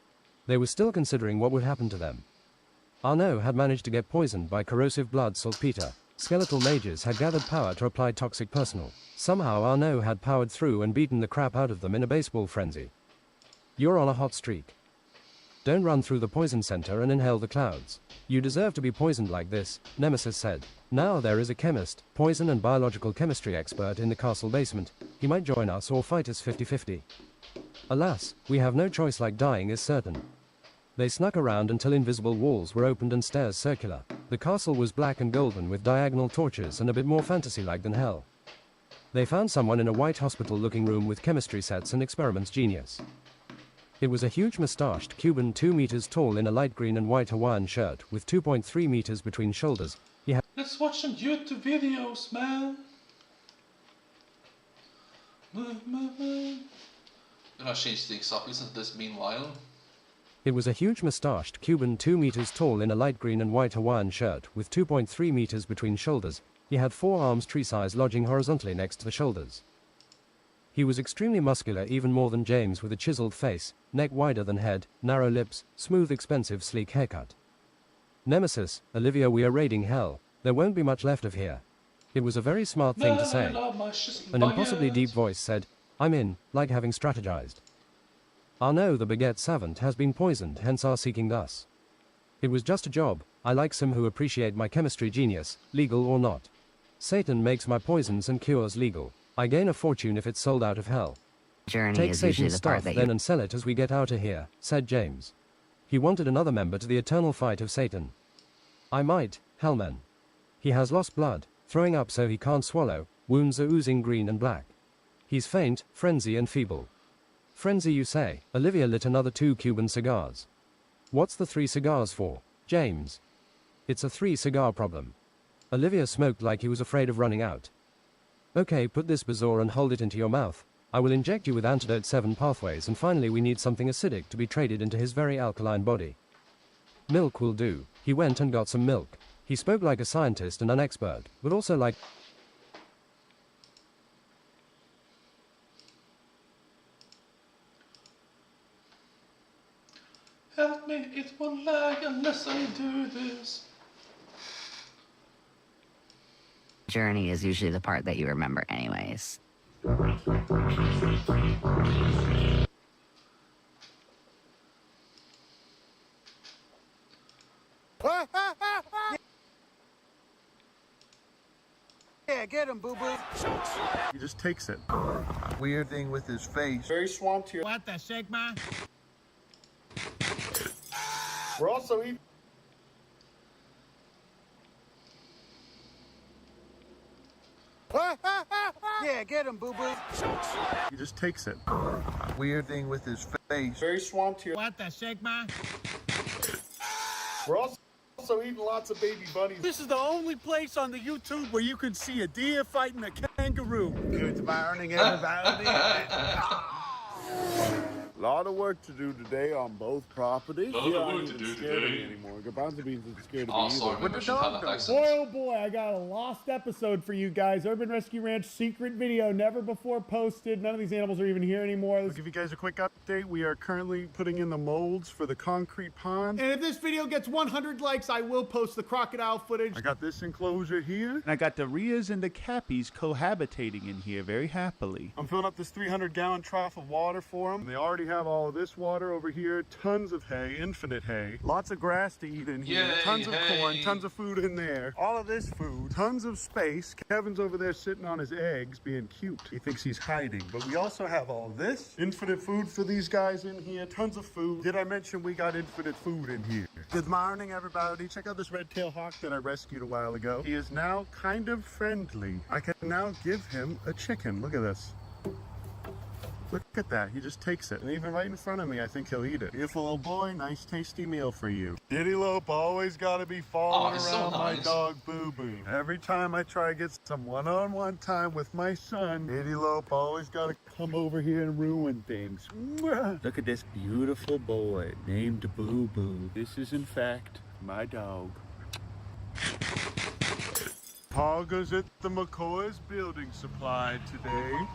They were still considering what would happen to them. Arnaud had managed to get poisoned by corrosive blood saltpeter. Skeletal mages had gathered power to apply toxic personal. Somehow Arnaud had powered through and beaten the crap out of them in a baseball frenzy. You're on a hot streak. Don't run through the poison center and inhale the clouds. You deserve to be poisoned like this, Nemesis said. Now there is a chemist, poison and biological chemistry expert in the castle basement. He might join us or fight us 50-50. Alas, we have no choice, like dying is certain. They snuck around until invisible walls were opened and stairs circular. The castle was black and golden with diagonal torches and a bit more fantasy-like than hell. They found someone in a white hospital-looking room with chemistry sets and experiments genius. It was a huge mustached Cuban 2 meters tall in a light green and white Hawaiian shirt with 2.3 meters between shoulders. He had Let's watch some YouTube videos, man. Gonna change things up, listen to this meanwhile. It was a huge mustached Cuban 2 meters tall in a light green and white Hawaiian shirt with 2.3 meters between shoulders. He had 4 arms tree-size lodging horizontally next to the shoulders. He was extremely muscular, even more than James, with a chiseled face, neck wider than head, narrow lips, smooth expensive sleek haircut. Nemesis, Olivia, we are raiding hell. There won't be much left of here. It was a very smart thing to say. An impossibly deep voice said, I'm in, like having strategized. Arnaud the baguette savant has been poisoned, hence our seeking thus. It was just a job. I like some who appreciate my chemistry genius, legal or not. Satan makes my poisons and cures legal. I gain a fortune if it's sold out of hell. Journey Take is usually Satan's the part stuff that then and sell it as we get out of here, said James. He wanted another member to the eternal fight of Satan. I might, Hellman. He has lost blood, throwing up so he can't swallow, wounds are oozing green and black. He's faint, frenzy and feeble. Frenzy you say? Olivia lit another 2 Cuban cigars. What's the 3 cigars for, James? It's a 3 cigar problem. Olivia smoked like he was afraid of running out. Okay, put this bazaar and hold it into your mouth. I will inject you with antidote 7 pathways and finally we need something acidic to be traded into his very alkaline body. Milk will do. He went and got some milk. He spoke like a scientist and an expert, but also like... Help me, it won't lag unless I do this. Journey is usually the part that you remember anyways. Yeah, get him, boo-boo. He just takes it. Weird thing with his face. Very swamped here. What the Sigma? We're also eating. Yeah, get him, boo-boo. He just takes it. Weird thing with his face. Very swamped here. What the Sigma? We're also eating lots of baby bunnies. This is the only place on the YouTube where you can see a deer fighting a kangaroo. Good morning, everybody. A lot of work to do today on both properties. Lot of I work ain't to even do scared of today. me anymore. Gabanza Beans isn't scared of Oh, me sorry, either. maybe I should have that Boy, accent. oh boy, I got a lost episode for you guys. Urban Rescue Ranch secret video, never before posted. None of these animals are even here anymore. I'll give you guys a quick update. We are currently putting in the molds for the concrete pond. And if this video gets 100 likes, I will post the crocodile footage. I got this enclosure here. And I got the Rias and the Cappies cohabitating in here very happily. I'm filling up this 300-gallon trough of water for them. They already have all of this water over here. Tons of hay, infinite hay. Lots of grass to eat in here. Yay, Tons of hay. corn, tons of food in there. All of this food. Tons of space. Kevin's over there sitting on his eggs being cute. He thinks he's hiding. But we also have all this. Infinite food for these guys in here. Tons of food. Did I mention we got infinite food in here? Good morning, everybody. Check out this red-tailed hawk that I rescued a while ago. He is now kind of friendly. I can now give him a chicken. Look at this. Look at that, he just takes it. And even right in front of me, I think he'll eat it. Beautiful little boy, nice tasty meal for you. Diddy Lope always gotta be following he's so around my nice. dog Boo Boo. Every time I try to get some one-on-one time with my son, Diddy Lope always gotta come over here and ruin things. Mwah. Look at this beautiful boy named Boo Boo. This is in fact my dog. Poggers at the McCoy's building supply today.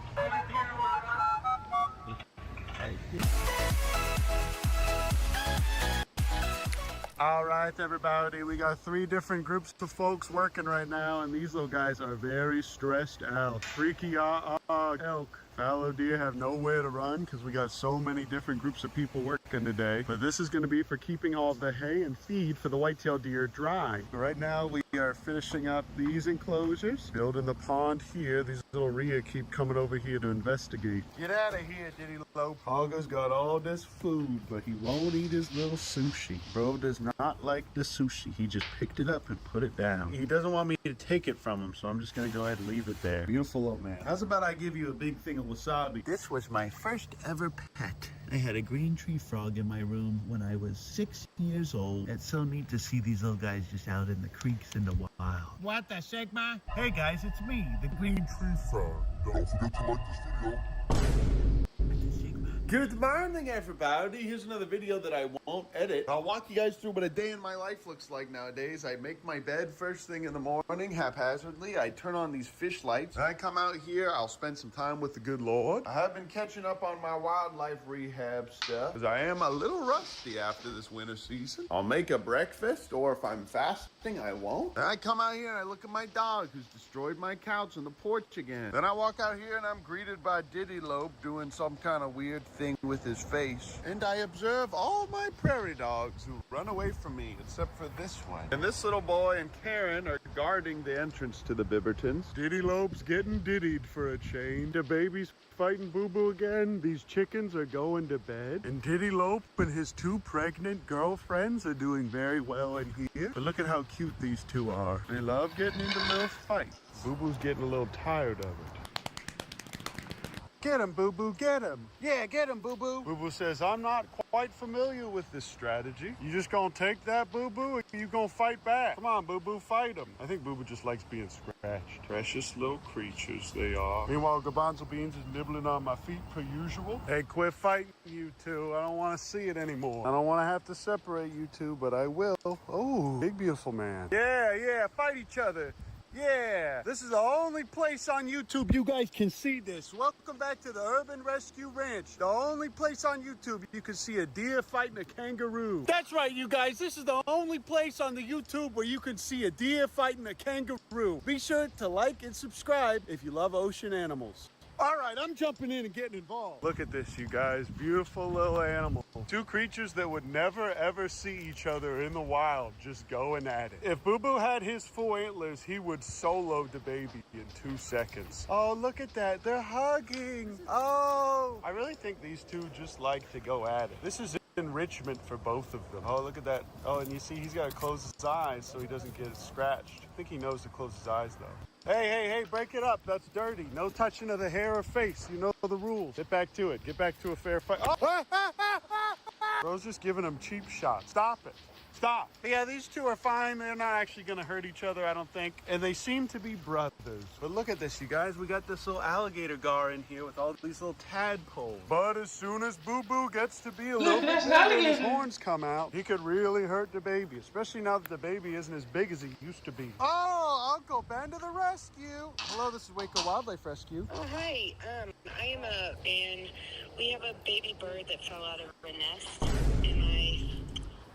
All right, everybody, we got 3 different groups of folks working right now, and these little guys are very stressed out. Freaky elk. Fallow deer have nowhere to run because we got so many different groups of people working today. But this is going to be for keeping all the hay and feed for the white-tailed deer dry. Right now we are finishing up these enclosures, building the pond here. These little rhea keep coming over here to investigate. Get out of here, Diddy Lope. Pogo's got all this food, but he won't eat his little sushi. Bro does not like the sushi. He just picked it up and put it down. He doesn't want me to take it from him, so I'm just going to go ahead and leave it there. Beautiful little man. How's about I give you a big thing of wasabi? This was my first ever pet. I had a green tree frog in my room when I was 6 years old. It's so neat to see these little guys just out in the creeks in the wild. What the Sigma? Hey guys, it's me, the green tree frog. Don't forget to like this video. Good morning, everybody. Here's another video that I won't edit. I'll walk you guys through what a day in my life looks like nowadays. I make my bed first thing in the morning, haphazardly. I turn on these fish lights. Then I come out here. I'll spend some time with the good Lord. I have been catching up on my wildlife rehab stuff, because I am a little rusty after this winter season. I'll make a breakfast, or if I'm fasting, I won't. Then I come out here and I look at my dog who's destroyed my couch on the porch again. Then I walk out here and I'm greeted by Diddy Lope doing some kind of weird thing with his face. And I observe all my prairie dogs who run away from me, except for this one. And this little boy and Karen are guarding the entrance to the Bibbertons. Diddy Lope's getting diddied for a change. The baby's fighting Boo Boo again. These chickens are going to bed. And Diddy Lope and his 2 pregnant girlfriends are doing very well in here. But look at how cute these 2 are. They love getting into little fights. Boo Boo's getting a little tired of it. Get him, Boo Boo, get him. Yeah, get him, Boo Boo. Boo Boo says, I'm not quite familiar with this strategy. You just gonna take that, Boo Boo, or you gonna fight back? Come on, Boo Boo, fight him. I think Boo Boo just likes being scratched. Precious little creatures they are. Meanwhile, Garbanzo Beans is nibbling on my feet per usual. Hey, quit fighting, you two. I don't want to see it anymore. I don't want to have to separate you two, but I will. Oh, big beautiful man. Yeah, fight each other. Yeah, this is the only place on YouTube you guys can see this. Welcome back to the Urban Rescue Ranch. The only place on YouTube you can see a deer fighting a kangaroo. That's right, you guys. This is the only place on the YouTube where you can see a deer fighting a kangaroo. Be sure to like and subscribe if you love ocean animals. All right, I'm jumping in and getting involved. Look at this, you guys. Beautiful little animal. Two creatures that would never, ever see each other in the wild, just going at it. If Boo Boo had his full antlers, he would solo the baby in 2 seconds. Oh, look at that. They're hugging. Oh, I really think these two just like to go at it. This is enrichment for both of them. Oh, look at that. Oh, and you see he's got to close his eyes so he doesn't get scratched. I think he knows to close his eyes, though. Hey, break it up. That's dirty. No touching of the hair or face. You know the rules. Get back to it. Get back to a fair fight. Oh. Bro's just giving him cheap shots. Stop it. Stop. Yeah, these two are fine. They're not actually going to hurt each other, I don't think. And they seem to be brothers. But look at this, you guys. We got this little alligator gar in here with all these little tadpoles. But as soon as Boo Boo gets to be a little bit bigger and his horns come out, he could really hurt the baby, especially now that the baby isn't as big as he used to be. Oh, Uncle Ben to the rescue. Hello, this is Waco Wildlife Rescue. Oh, hi. I am and we have a baby bird that fell out of a nest, and my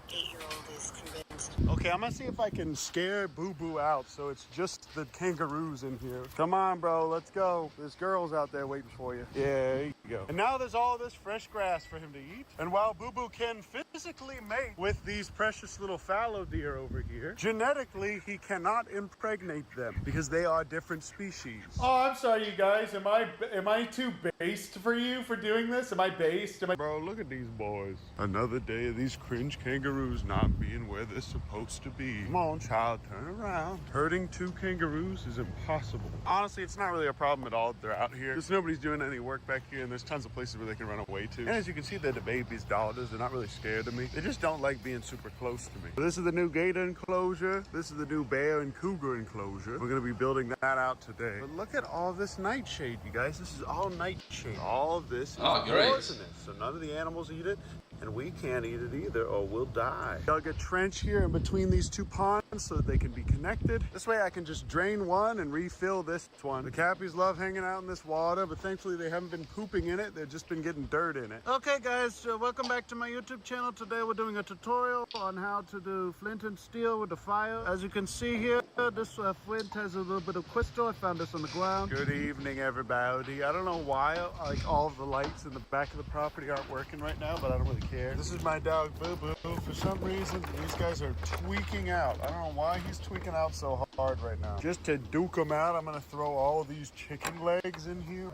8-year-old is convinced. Okay, I'm gonna see if I can scare Boo Boo out so it's just the kangaroos in here. Come on, bro, let's go. There's girls out there waiting for you. Yeah, there you go. And now there's all this fresh grass for him to eat. And while Boo Boo can physically mate with these precious little fallow deer over here, genetically, he cannot impregnate them because they are different species. Oh, I'm sorry, you guys. Am I too based for you for doing this? Am I based? Bro, look at these boys. Another day of these cringe kangaroos not being where they're supposed to be. Come on, child, turn around. Herding 2 kangaroos is impossible. Honestly, it's not really a problem at all that they're out here. Just nobody's doing any work back here, and there's tons of places where they can run away to. And as you can see, they're the baby's daughters. They're not really scared of me. They just don't like being super close to me. So this is the new gator enclosure. This is the new bear and cougar enclosure. We're gonna be building that out today. But look at all this nightshade, you guys. This is all nightshade. All of this is poisonous. So none of the animals eat it, and we can't eat it either, or we'll die. Dug a trench here in between these 2 ponds so that they can be connected. This way I can just drain one and refill this one. The cappies love hanging out in this water, but thankfully they haven't been pooping in it. They've just been getting dirt in it. Okay, guys, welcome back to my YouTube channel. Today we're doing a tutorial on how to do flint and steel with the fire. As you can see here, this flint has a little bit of crystal. I found this on the ground. Good evening, everybody. I don't know why like all of the lights in the back of the property aren't working right now, but I don't really care. This is my dog Boo Boo. For some reason, these guys are tweaking out. I don't know why he's tweaking out so hard right now. Just to duke him out, I'm gonna throw all these chicken legs in here.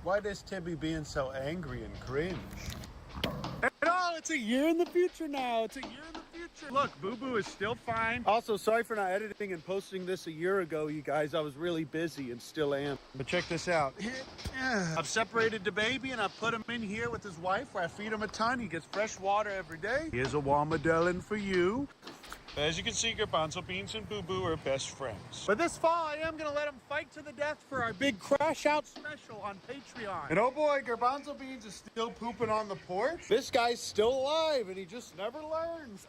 Why is Tibby being so angry and cringe? And oh, it's a year in the future now. It's a year in the future. Look, Boo Boo is still fine. Also, sorry for not editing and posting this a year ago, you guys. I was really busy and still am. But check this out. I've separated the baby and I've put him in here with his wife where I feed him a ton. He gets fresh water every day. Here's a Warmadellin for you. As you can see, Garbanzo Beans and Boo Boo are best friends. But this fall, I am going to let them fight to the death for our big Crash Out special on Patreon. And oh boy, Garbanzo Beans is still pooping on the porch. This guy's still alive, and he just never learns.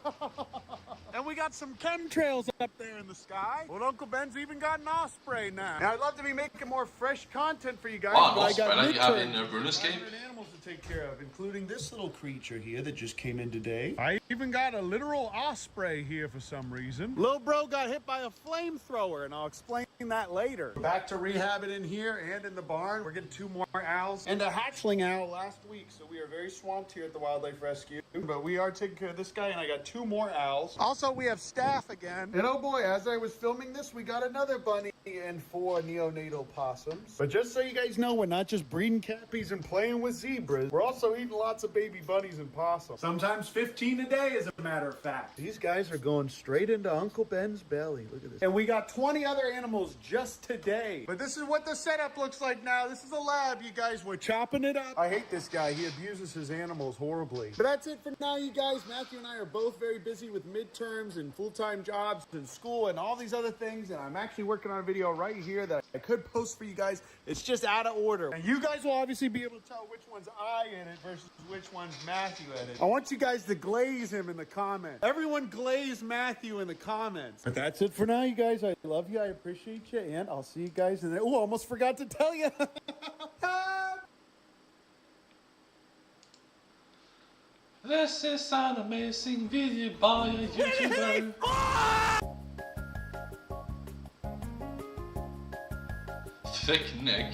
And we got some chemtrails up there in the sky. Well, Uncle Ben's even got an osprey now. And I'd love to be making more fresh content for you guys. Wow, but I got like you have in RuneScape? animals to take care of, including this little creature here that just came in today. I even got a literal osprey here for some reason. Little bro got hit by a flamethrower, and I'll explain that later. Back to rehabbing in here and in the barn. We're getting 2 more owls and a hatchling owl last week, so we are very swamped here at the Wildlife Rescue. But we are taking care of this guy, and I got 2 more owls. Also, we have staff again. And oh boy, as I was filming this, we got another bunny. and 4 neonatal possums. But just so you guys know, we're not just breeding cappies and playing with zebras. We're also eating lots of baby bunnies and possums. Sometimes 15 a day, as a matter of fact. These guys are going straight into Uncle Ben's belly. Look at this. And we got 20 other animals just today. But this is what the setup looks like now. This is a lab, you guys. We're chopping it up. I hate this guy. He abuses his animals horribly. But that's it for now, you guys. Matthew and I are both very busy with midterms and full-time jobs and school and all these other things. And I'm actually working on a video right here that I could post for you guys. It's just out of order. And you guys will obviously be able to tell which one's I edit versus which one's Matthew edit. I want you guys to glaze him in the comments. Everyone glaze Matthew in the comments. But that's it for now, you guys. I love you. I appreciate you. And I'll see you guys in there. Oh, almost forgot to tell you. This is an amazing video by a YouTuber. Thick neck.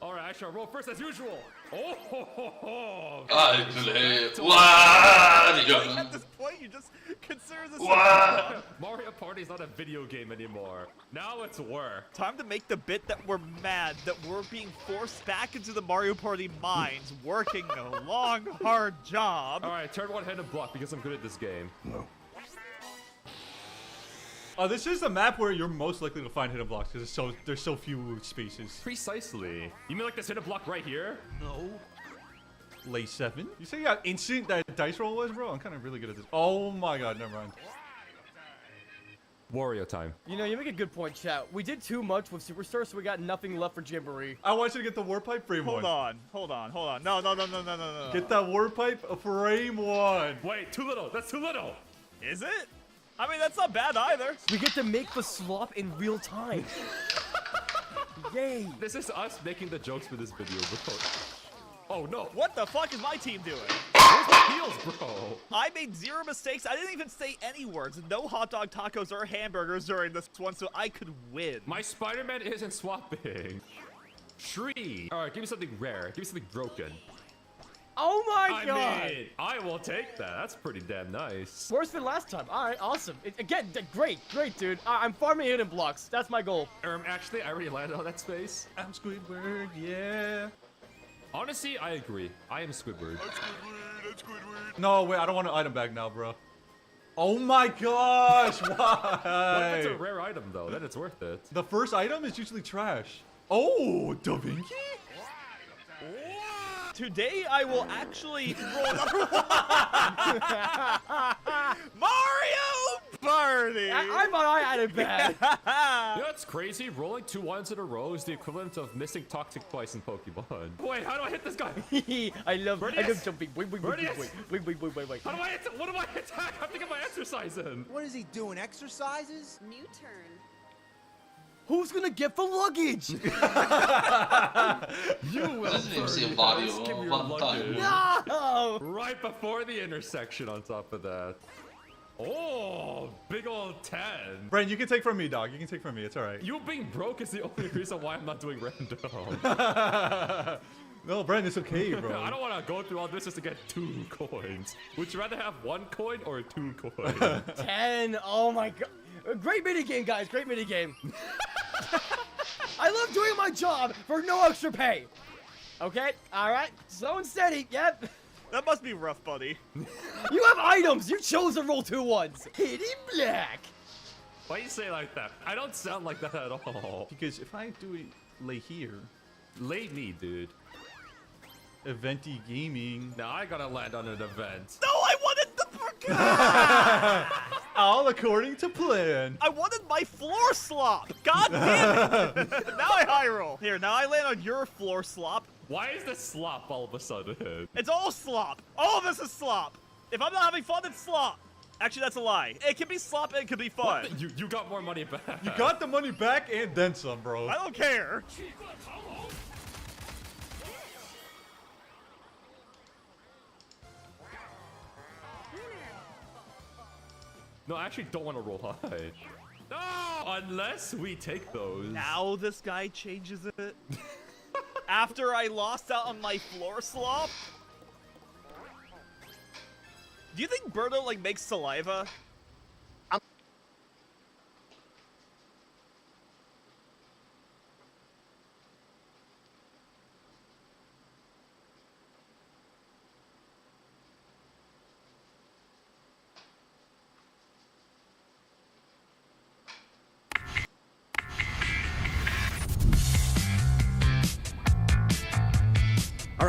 Alright, I shall roll first as usual. Oh ho ho ho! I play. What? At this point, you just consider this. What? Mario Party is not a video game anymore. Now it's work. Time to make the bit that we're mad that we're being forced back into the Mario Party mines, working a long, hard job. Alright, turn one hand and block because I'm good at this game. No. This is a map where you're most likely to find hidden blocks because there's so few species. Precisely. You mean like this hidden block right here? No. Lay 7? You say how instant that dice roll was, bro? I'm kind of really good at this. Oh my god, never mind. Wario time. You know, you make a good point, chat. We did too much with Superstar, so we got nothing left for Jamboree. I want you to get the Warp Pipe frame 1. Hold on. No. Get that Warp Pipe frame 1. Wait, too little. That's too little. Is it? I mean, that's not bad either. We get to make the slop in real time. Yay. This is us making the jokes for this video, bro. Oh no. What the fuck is my team doing? Where's the heels, bro? I made 0 mistakes. I didn't even say any words. No hot dog tacos or hamburgers during this one, so I could win. My Spider-Man isn't swapping. Tree. Alright, give me something rare. Give me something broken. Oh my god! I mean, I will take that. That's pretty damn nice. Worse than last time. Alright, awesome. Again, great, dude. I'm farming hidden blocks. That's my goal. Actually, I already landed on that space. I'm Squidward, yeah. Honestly, I agree. I am Squidward. I'm Squidward. No, wait, I don't want an item bag now, bro. Oh my gosh, why? What if it's a rare item, though? Then it's worth it. The first item is usually trash. Oh, Da Vinci? Today I will actually roll Mario Party! I thought I had it bad. You know what's crazy? Rolling 2 1s in a row is the equivalent of missing Toxic twice in Pokemon. Wait, how do I hit this guy? I love jumping. Wait. How do I hit? What do I attack? I think I'm exercising. What is he doing? Exercises? New turn. Who's gonna get the luggage? You will. Doesn't even see a body one time. No! Right before the intersection on top of that. Oh, big old 10. Brent, you can take from me, dog. You can take from me. It's all right. You being broke is the only reason why I'm not doing random. No, Brent, it's okay, bro. I don't want to go through all this just to get 2 coins. Would you rather have 1 coin or 2 coins? 10. Oh my god. Great minigame, guys. Great minigame. I love doing my job for no extra pay. Okay, alright. Slow and steady, yep. That must be rough, buddy. You have items. You chose to roll 2 1s. Hidden black. Why you say it like that? I don't sound like that at all. Because if I do it lay here. Lay me, dude. Eventy gaming. Now I gotta land on an event. No, I wanted the... All according to plan. I wanted my floor slop. God damn it. Now I high roll. Here, now I land on your floor slop. Why is this slop all of a sudden? It's all slop. All of this is slop. If I'm not having fun, it's slop. Actually, that's a lie. It can be slop and it can be fun. You got more money back. You got the money back and then some, bro. I don't care. No, I actually don't want to roll high. No! Unless we take those. Now this guy changes it. After I lost out on my floor slop? Do you think Birdo, like, makes saliva?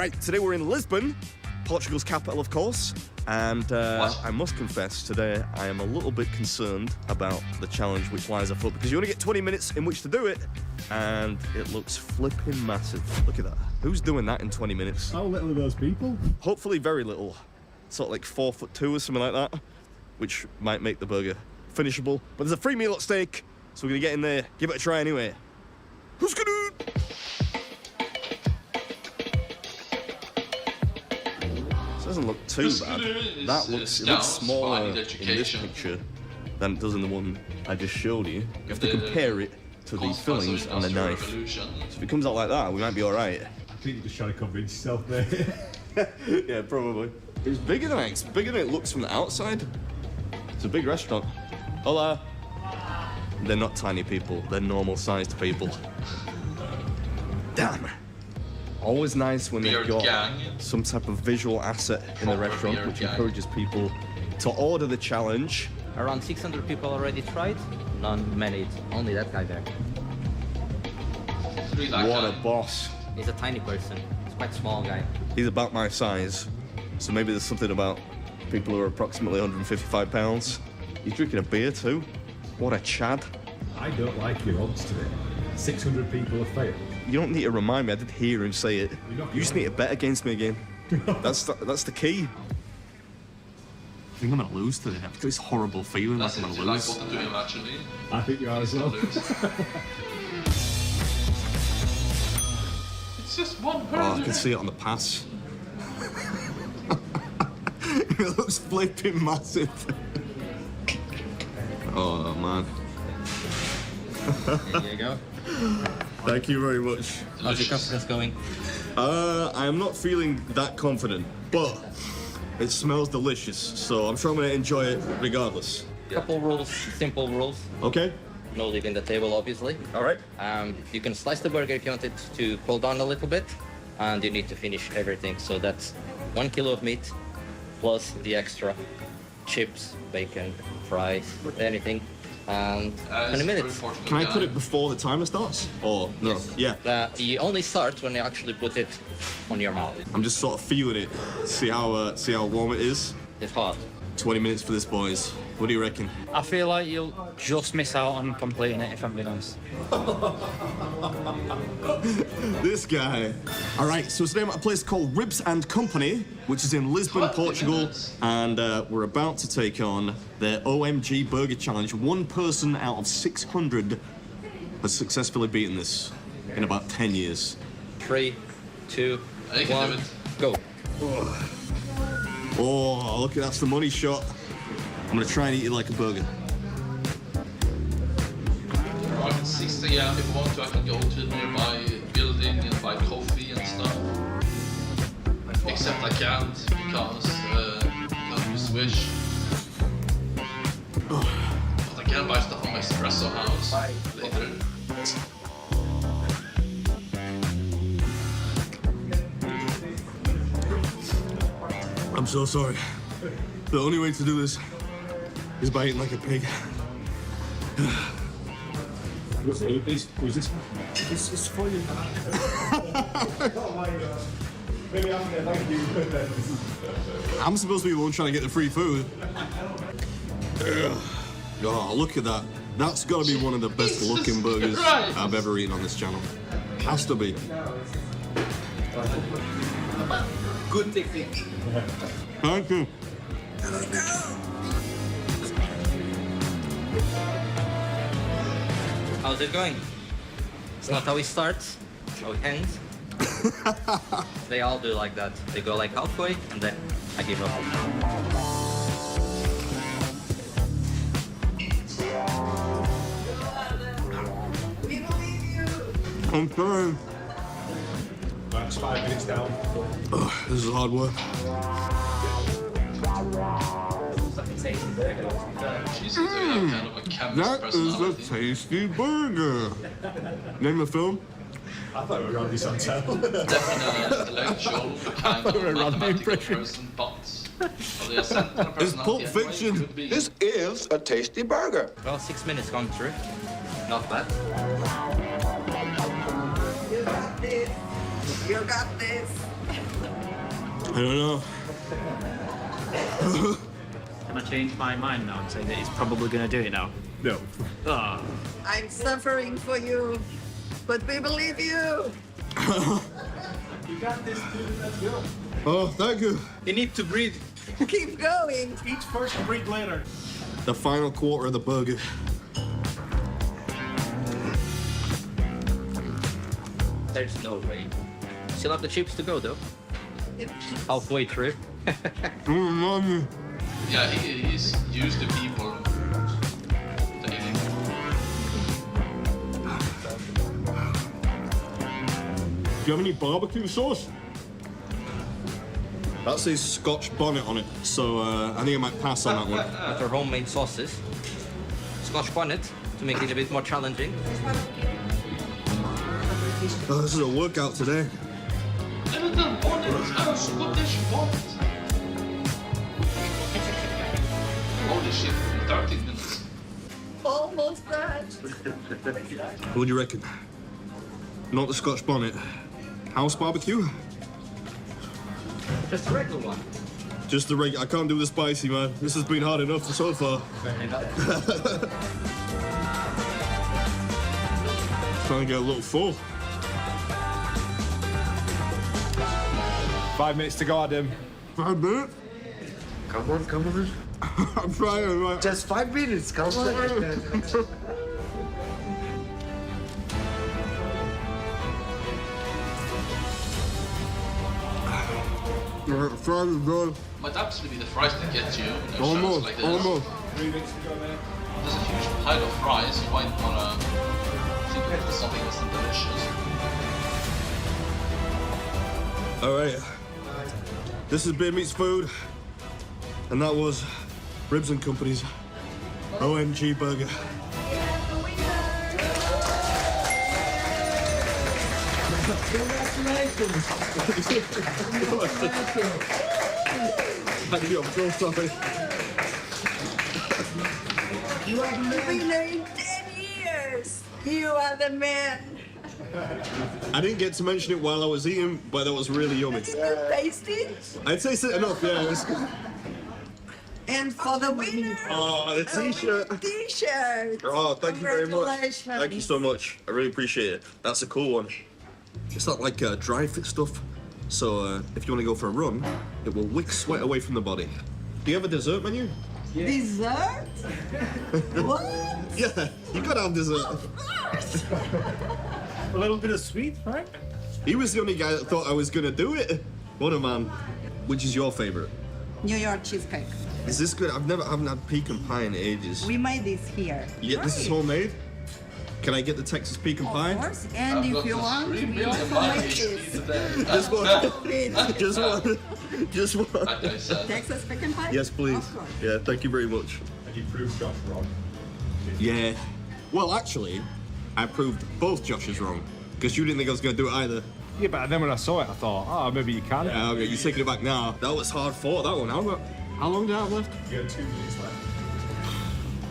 right, today we're in Lisbon, Portugal's capital, of course. And I must confess, today I am a little bit concerned about the challenge which lies afoot, because you only get 20 minutes in which to do it, and it looks flipping massive. Look at that. Who's doing that in 20 minutes? How little are those people? Hopefully very little. Sort of like 4'2" or something like that, which might make the burger finishable. But there's a free meal at stake, so we're gonna get in there, give it a try anyway. Who's gonna? Doesn't look too bad. That looks, it looks smaller in this picture than it does in the one I just showed you. You have to compare it to the fillings on the knife. So if it comes out like that, we might be all right. I think you're just trying to convince yourself there. Yeah, probably. It's bigger than it looks from the outside. It's a big restaurant. Hola. They're not tiny people. They're normal-sized people. Damn. Always nice when they've got some type of visual asset in the restaurant, which encourages people to order the challenge. Around 600 people already tried. None made it. Only that guy there. What a boss. He's a tiny person. He's quite a small guy. He's about my size, so maybe there's something about people who are approximately 155 pounds. He's drinking a beer too. What a Chad. I don't like your odds today. 600 people have failed. You don't need to remind me, I did hear him say it. You just need to bet against me again. That's the key. I think I'm gonna lose today. I've got this horrible feeling like I'm gonna lose. I think you are as well. It's just one person. Oh, I can see it on the pass. It looks flipping massive. Oh, man. There you go. Thank you very much. How's your confidence going? I am not feeling that confident, but it smells delicious, so I'm sure I'm gonna enjoy it regardless. Couple rules, simple rules. Okay. No leaving the table, obviously. All right. You can slice the burger if you want it to cool down a little bit, and you need to finish everything. So that's 1 kilo of meat, plus the extra chips, bacon, fries, anything. And 20 minutes. Can I put it before the timer starts? Or no? Yes. Yeah. You only start when you actually put it on your mouth. I'm just sort of feeling it. See how warm it is. It's hot. 20 minutes for this, boys. What do you reckon? I feel like you'll just miss out on completing it, if I'm being honest. This guy. All right, so today I'm at a place called Ribs and Company, which is in Lisbon, Portugal, and we're about to take on their OMG Burger Challenge. One person out of 600 has successfully beaten this in about 10 years. 3, 2, 1, go. Oh, look, that's the money shot. I'm gonna try and eat it like a burger. I can 6 a.m. if I want to. I can go to a nearby building and buy coffee and stuff. Except I can't because I Swish. But I can buy stuff from my espresso house later. I'm so sorry. The only way to do this is by eating like a pig. Who's this? It's for you. Maybe I'm gonna thank you. I'm supposed to be the one trying to get the free food. Oh, look at that. That's got to be one of the best looking burgers I've ever eaten on this channel. Has to be. Good technique. Thank you. How's it going? It's not how it starts, it's how it ends. They all do like that. They go like halfway and then I give up. I'm sorry. That's 5 minutes down. Oh, this is hard work. That is a tasty burger. Name of the film? I thought we were on this on tell. It's Pulp Fiction. This is a tasty burger. Well, 6 minutes gone through. Not bad. You got this. I don't know. Can I change my mind now and say that he's probably going to do it now? No. Oh. I'm suffering for you, but we believe you. You got this, dude. Let's go. Oh, thank you. You need to breathe. Keep going. Eat first, breathe later. The final quarter of the burger. There's no way. Still have the chips to go though. Halfway through. Yeah, he's used to people taking. Do you have any barbecue sauce? That says Scotch bonnet on it, so I think I might pass on that one. With our homemade sauces. Scotch bonnet to make it a bit more challenging. Oh, this is a workout today. Holy shit, 13 minutes. Almost that. What do you reckon? Not the Scotch bonnet. House barbecue? Just a regular one. Just the regular. I can't do the spicy, man. This has been hard enough so far. Trying to get a little full. 5 minutes to go, Adam. 5 minutes? Come on. I'm trying, right? Just 5 minutes, come on. Might absolutely be the fries that get you. Almost, like this. almost. 3 minutes to go, man. There's a huge pile of fries. You might wanna think of something that's delicious. All right. This is Beer Meets Food, and that was Ribs and Company's OMG burger. Congratulations. Thank you, I'm so sorry. You have been winner in 10 years. You are the man. I didn't get to mention it while I was eating, but that was really yummy. Did you taste it? I'd taste it enough, yeah. It was... And for the winner, Oh, the t-shirt. T-shirt. Oh, thank you very much. Congratulations. Thank you so much. I really appreciate it. That's a cool one. It's not like dry fit stuff, so if you want to go for a run, it will wick sweat away from the body. Do you have a dessert menu? Yeah. Dessert? What? Yeah, you gotta have dessert. Of course. A little bit of sweet, right? He was the only guy that thought I was gonna do it. What a man. Which is your favorite? New York cheesecake. Is this good? I haven't had pecan pie in ages. We made this here. Yeah, this is homemade. Can I get the Texas pecan pie? Of course, and if you want, we also make this. Just one. Just one. Just one. Texas pecan pie? Yes, please. Of course. Yeah, thank you very much. And you proved Josh wrong. Yeah. Well, actually, I proved both Joshes wrong. Because you didn't think I was going to do it either. Yeah, but then when I saw it, I thought, oh, maybe you can. Yeah, okay, you're taking it back now. That was hard fought, that one. How long do I have left? You got 2 minutes left.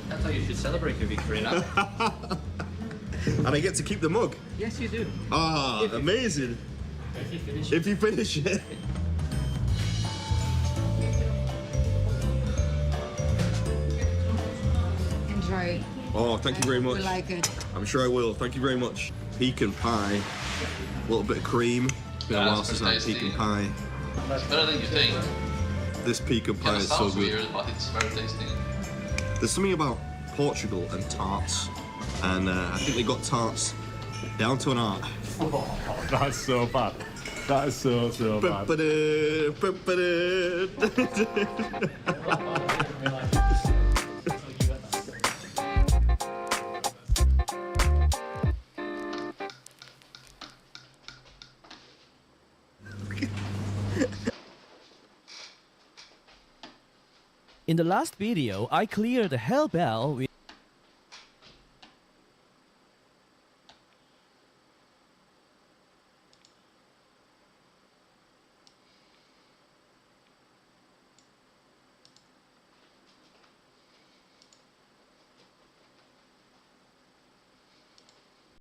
That's how you should celebrate your victory now. And I get to keep the mug. Yes, you do. Ah, amazing. If you finish If you finish it. Enjoy. Oh, thank you very much. We like it. I'm sure I will. Thank you very much. Pecan pie. A little bit of cream. It's been a while since I had pecan pie. It's better than you think. This pecan pie is so sounds good. weird, but it's very tasty. There's something about Portugal and tarts. And I think they got tarts down to an art. Oh, that's so bad. That is so bad. In the last video, I cleared the hell bell with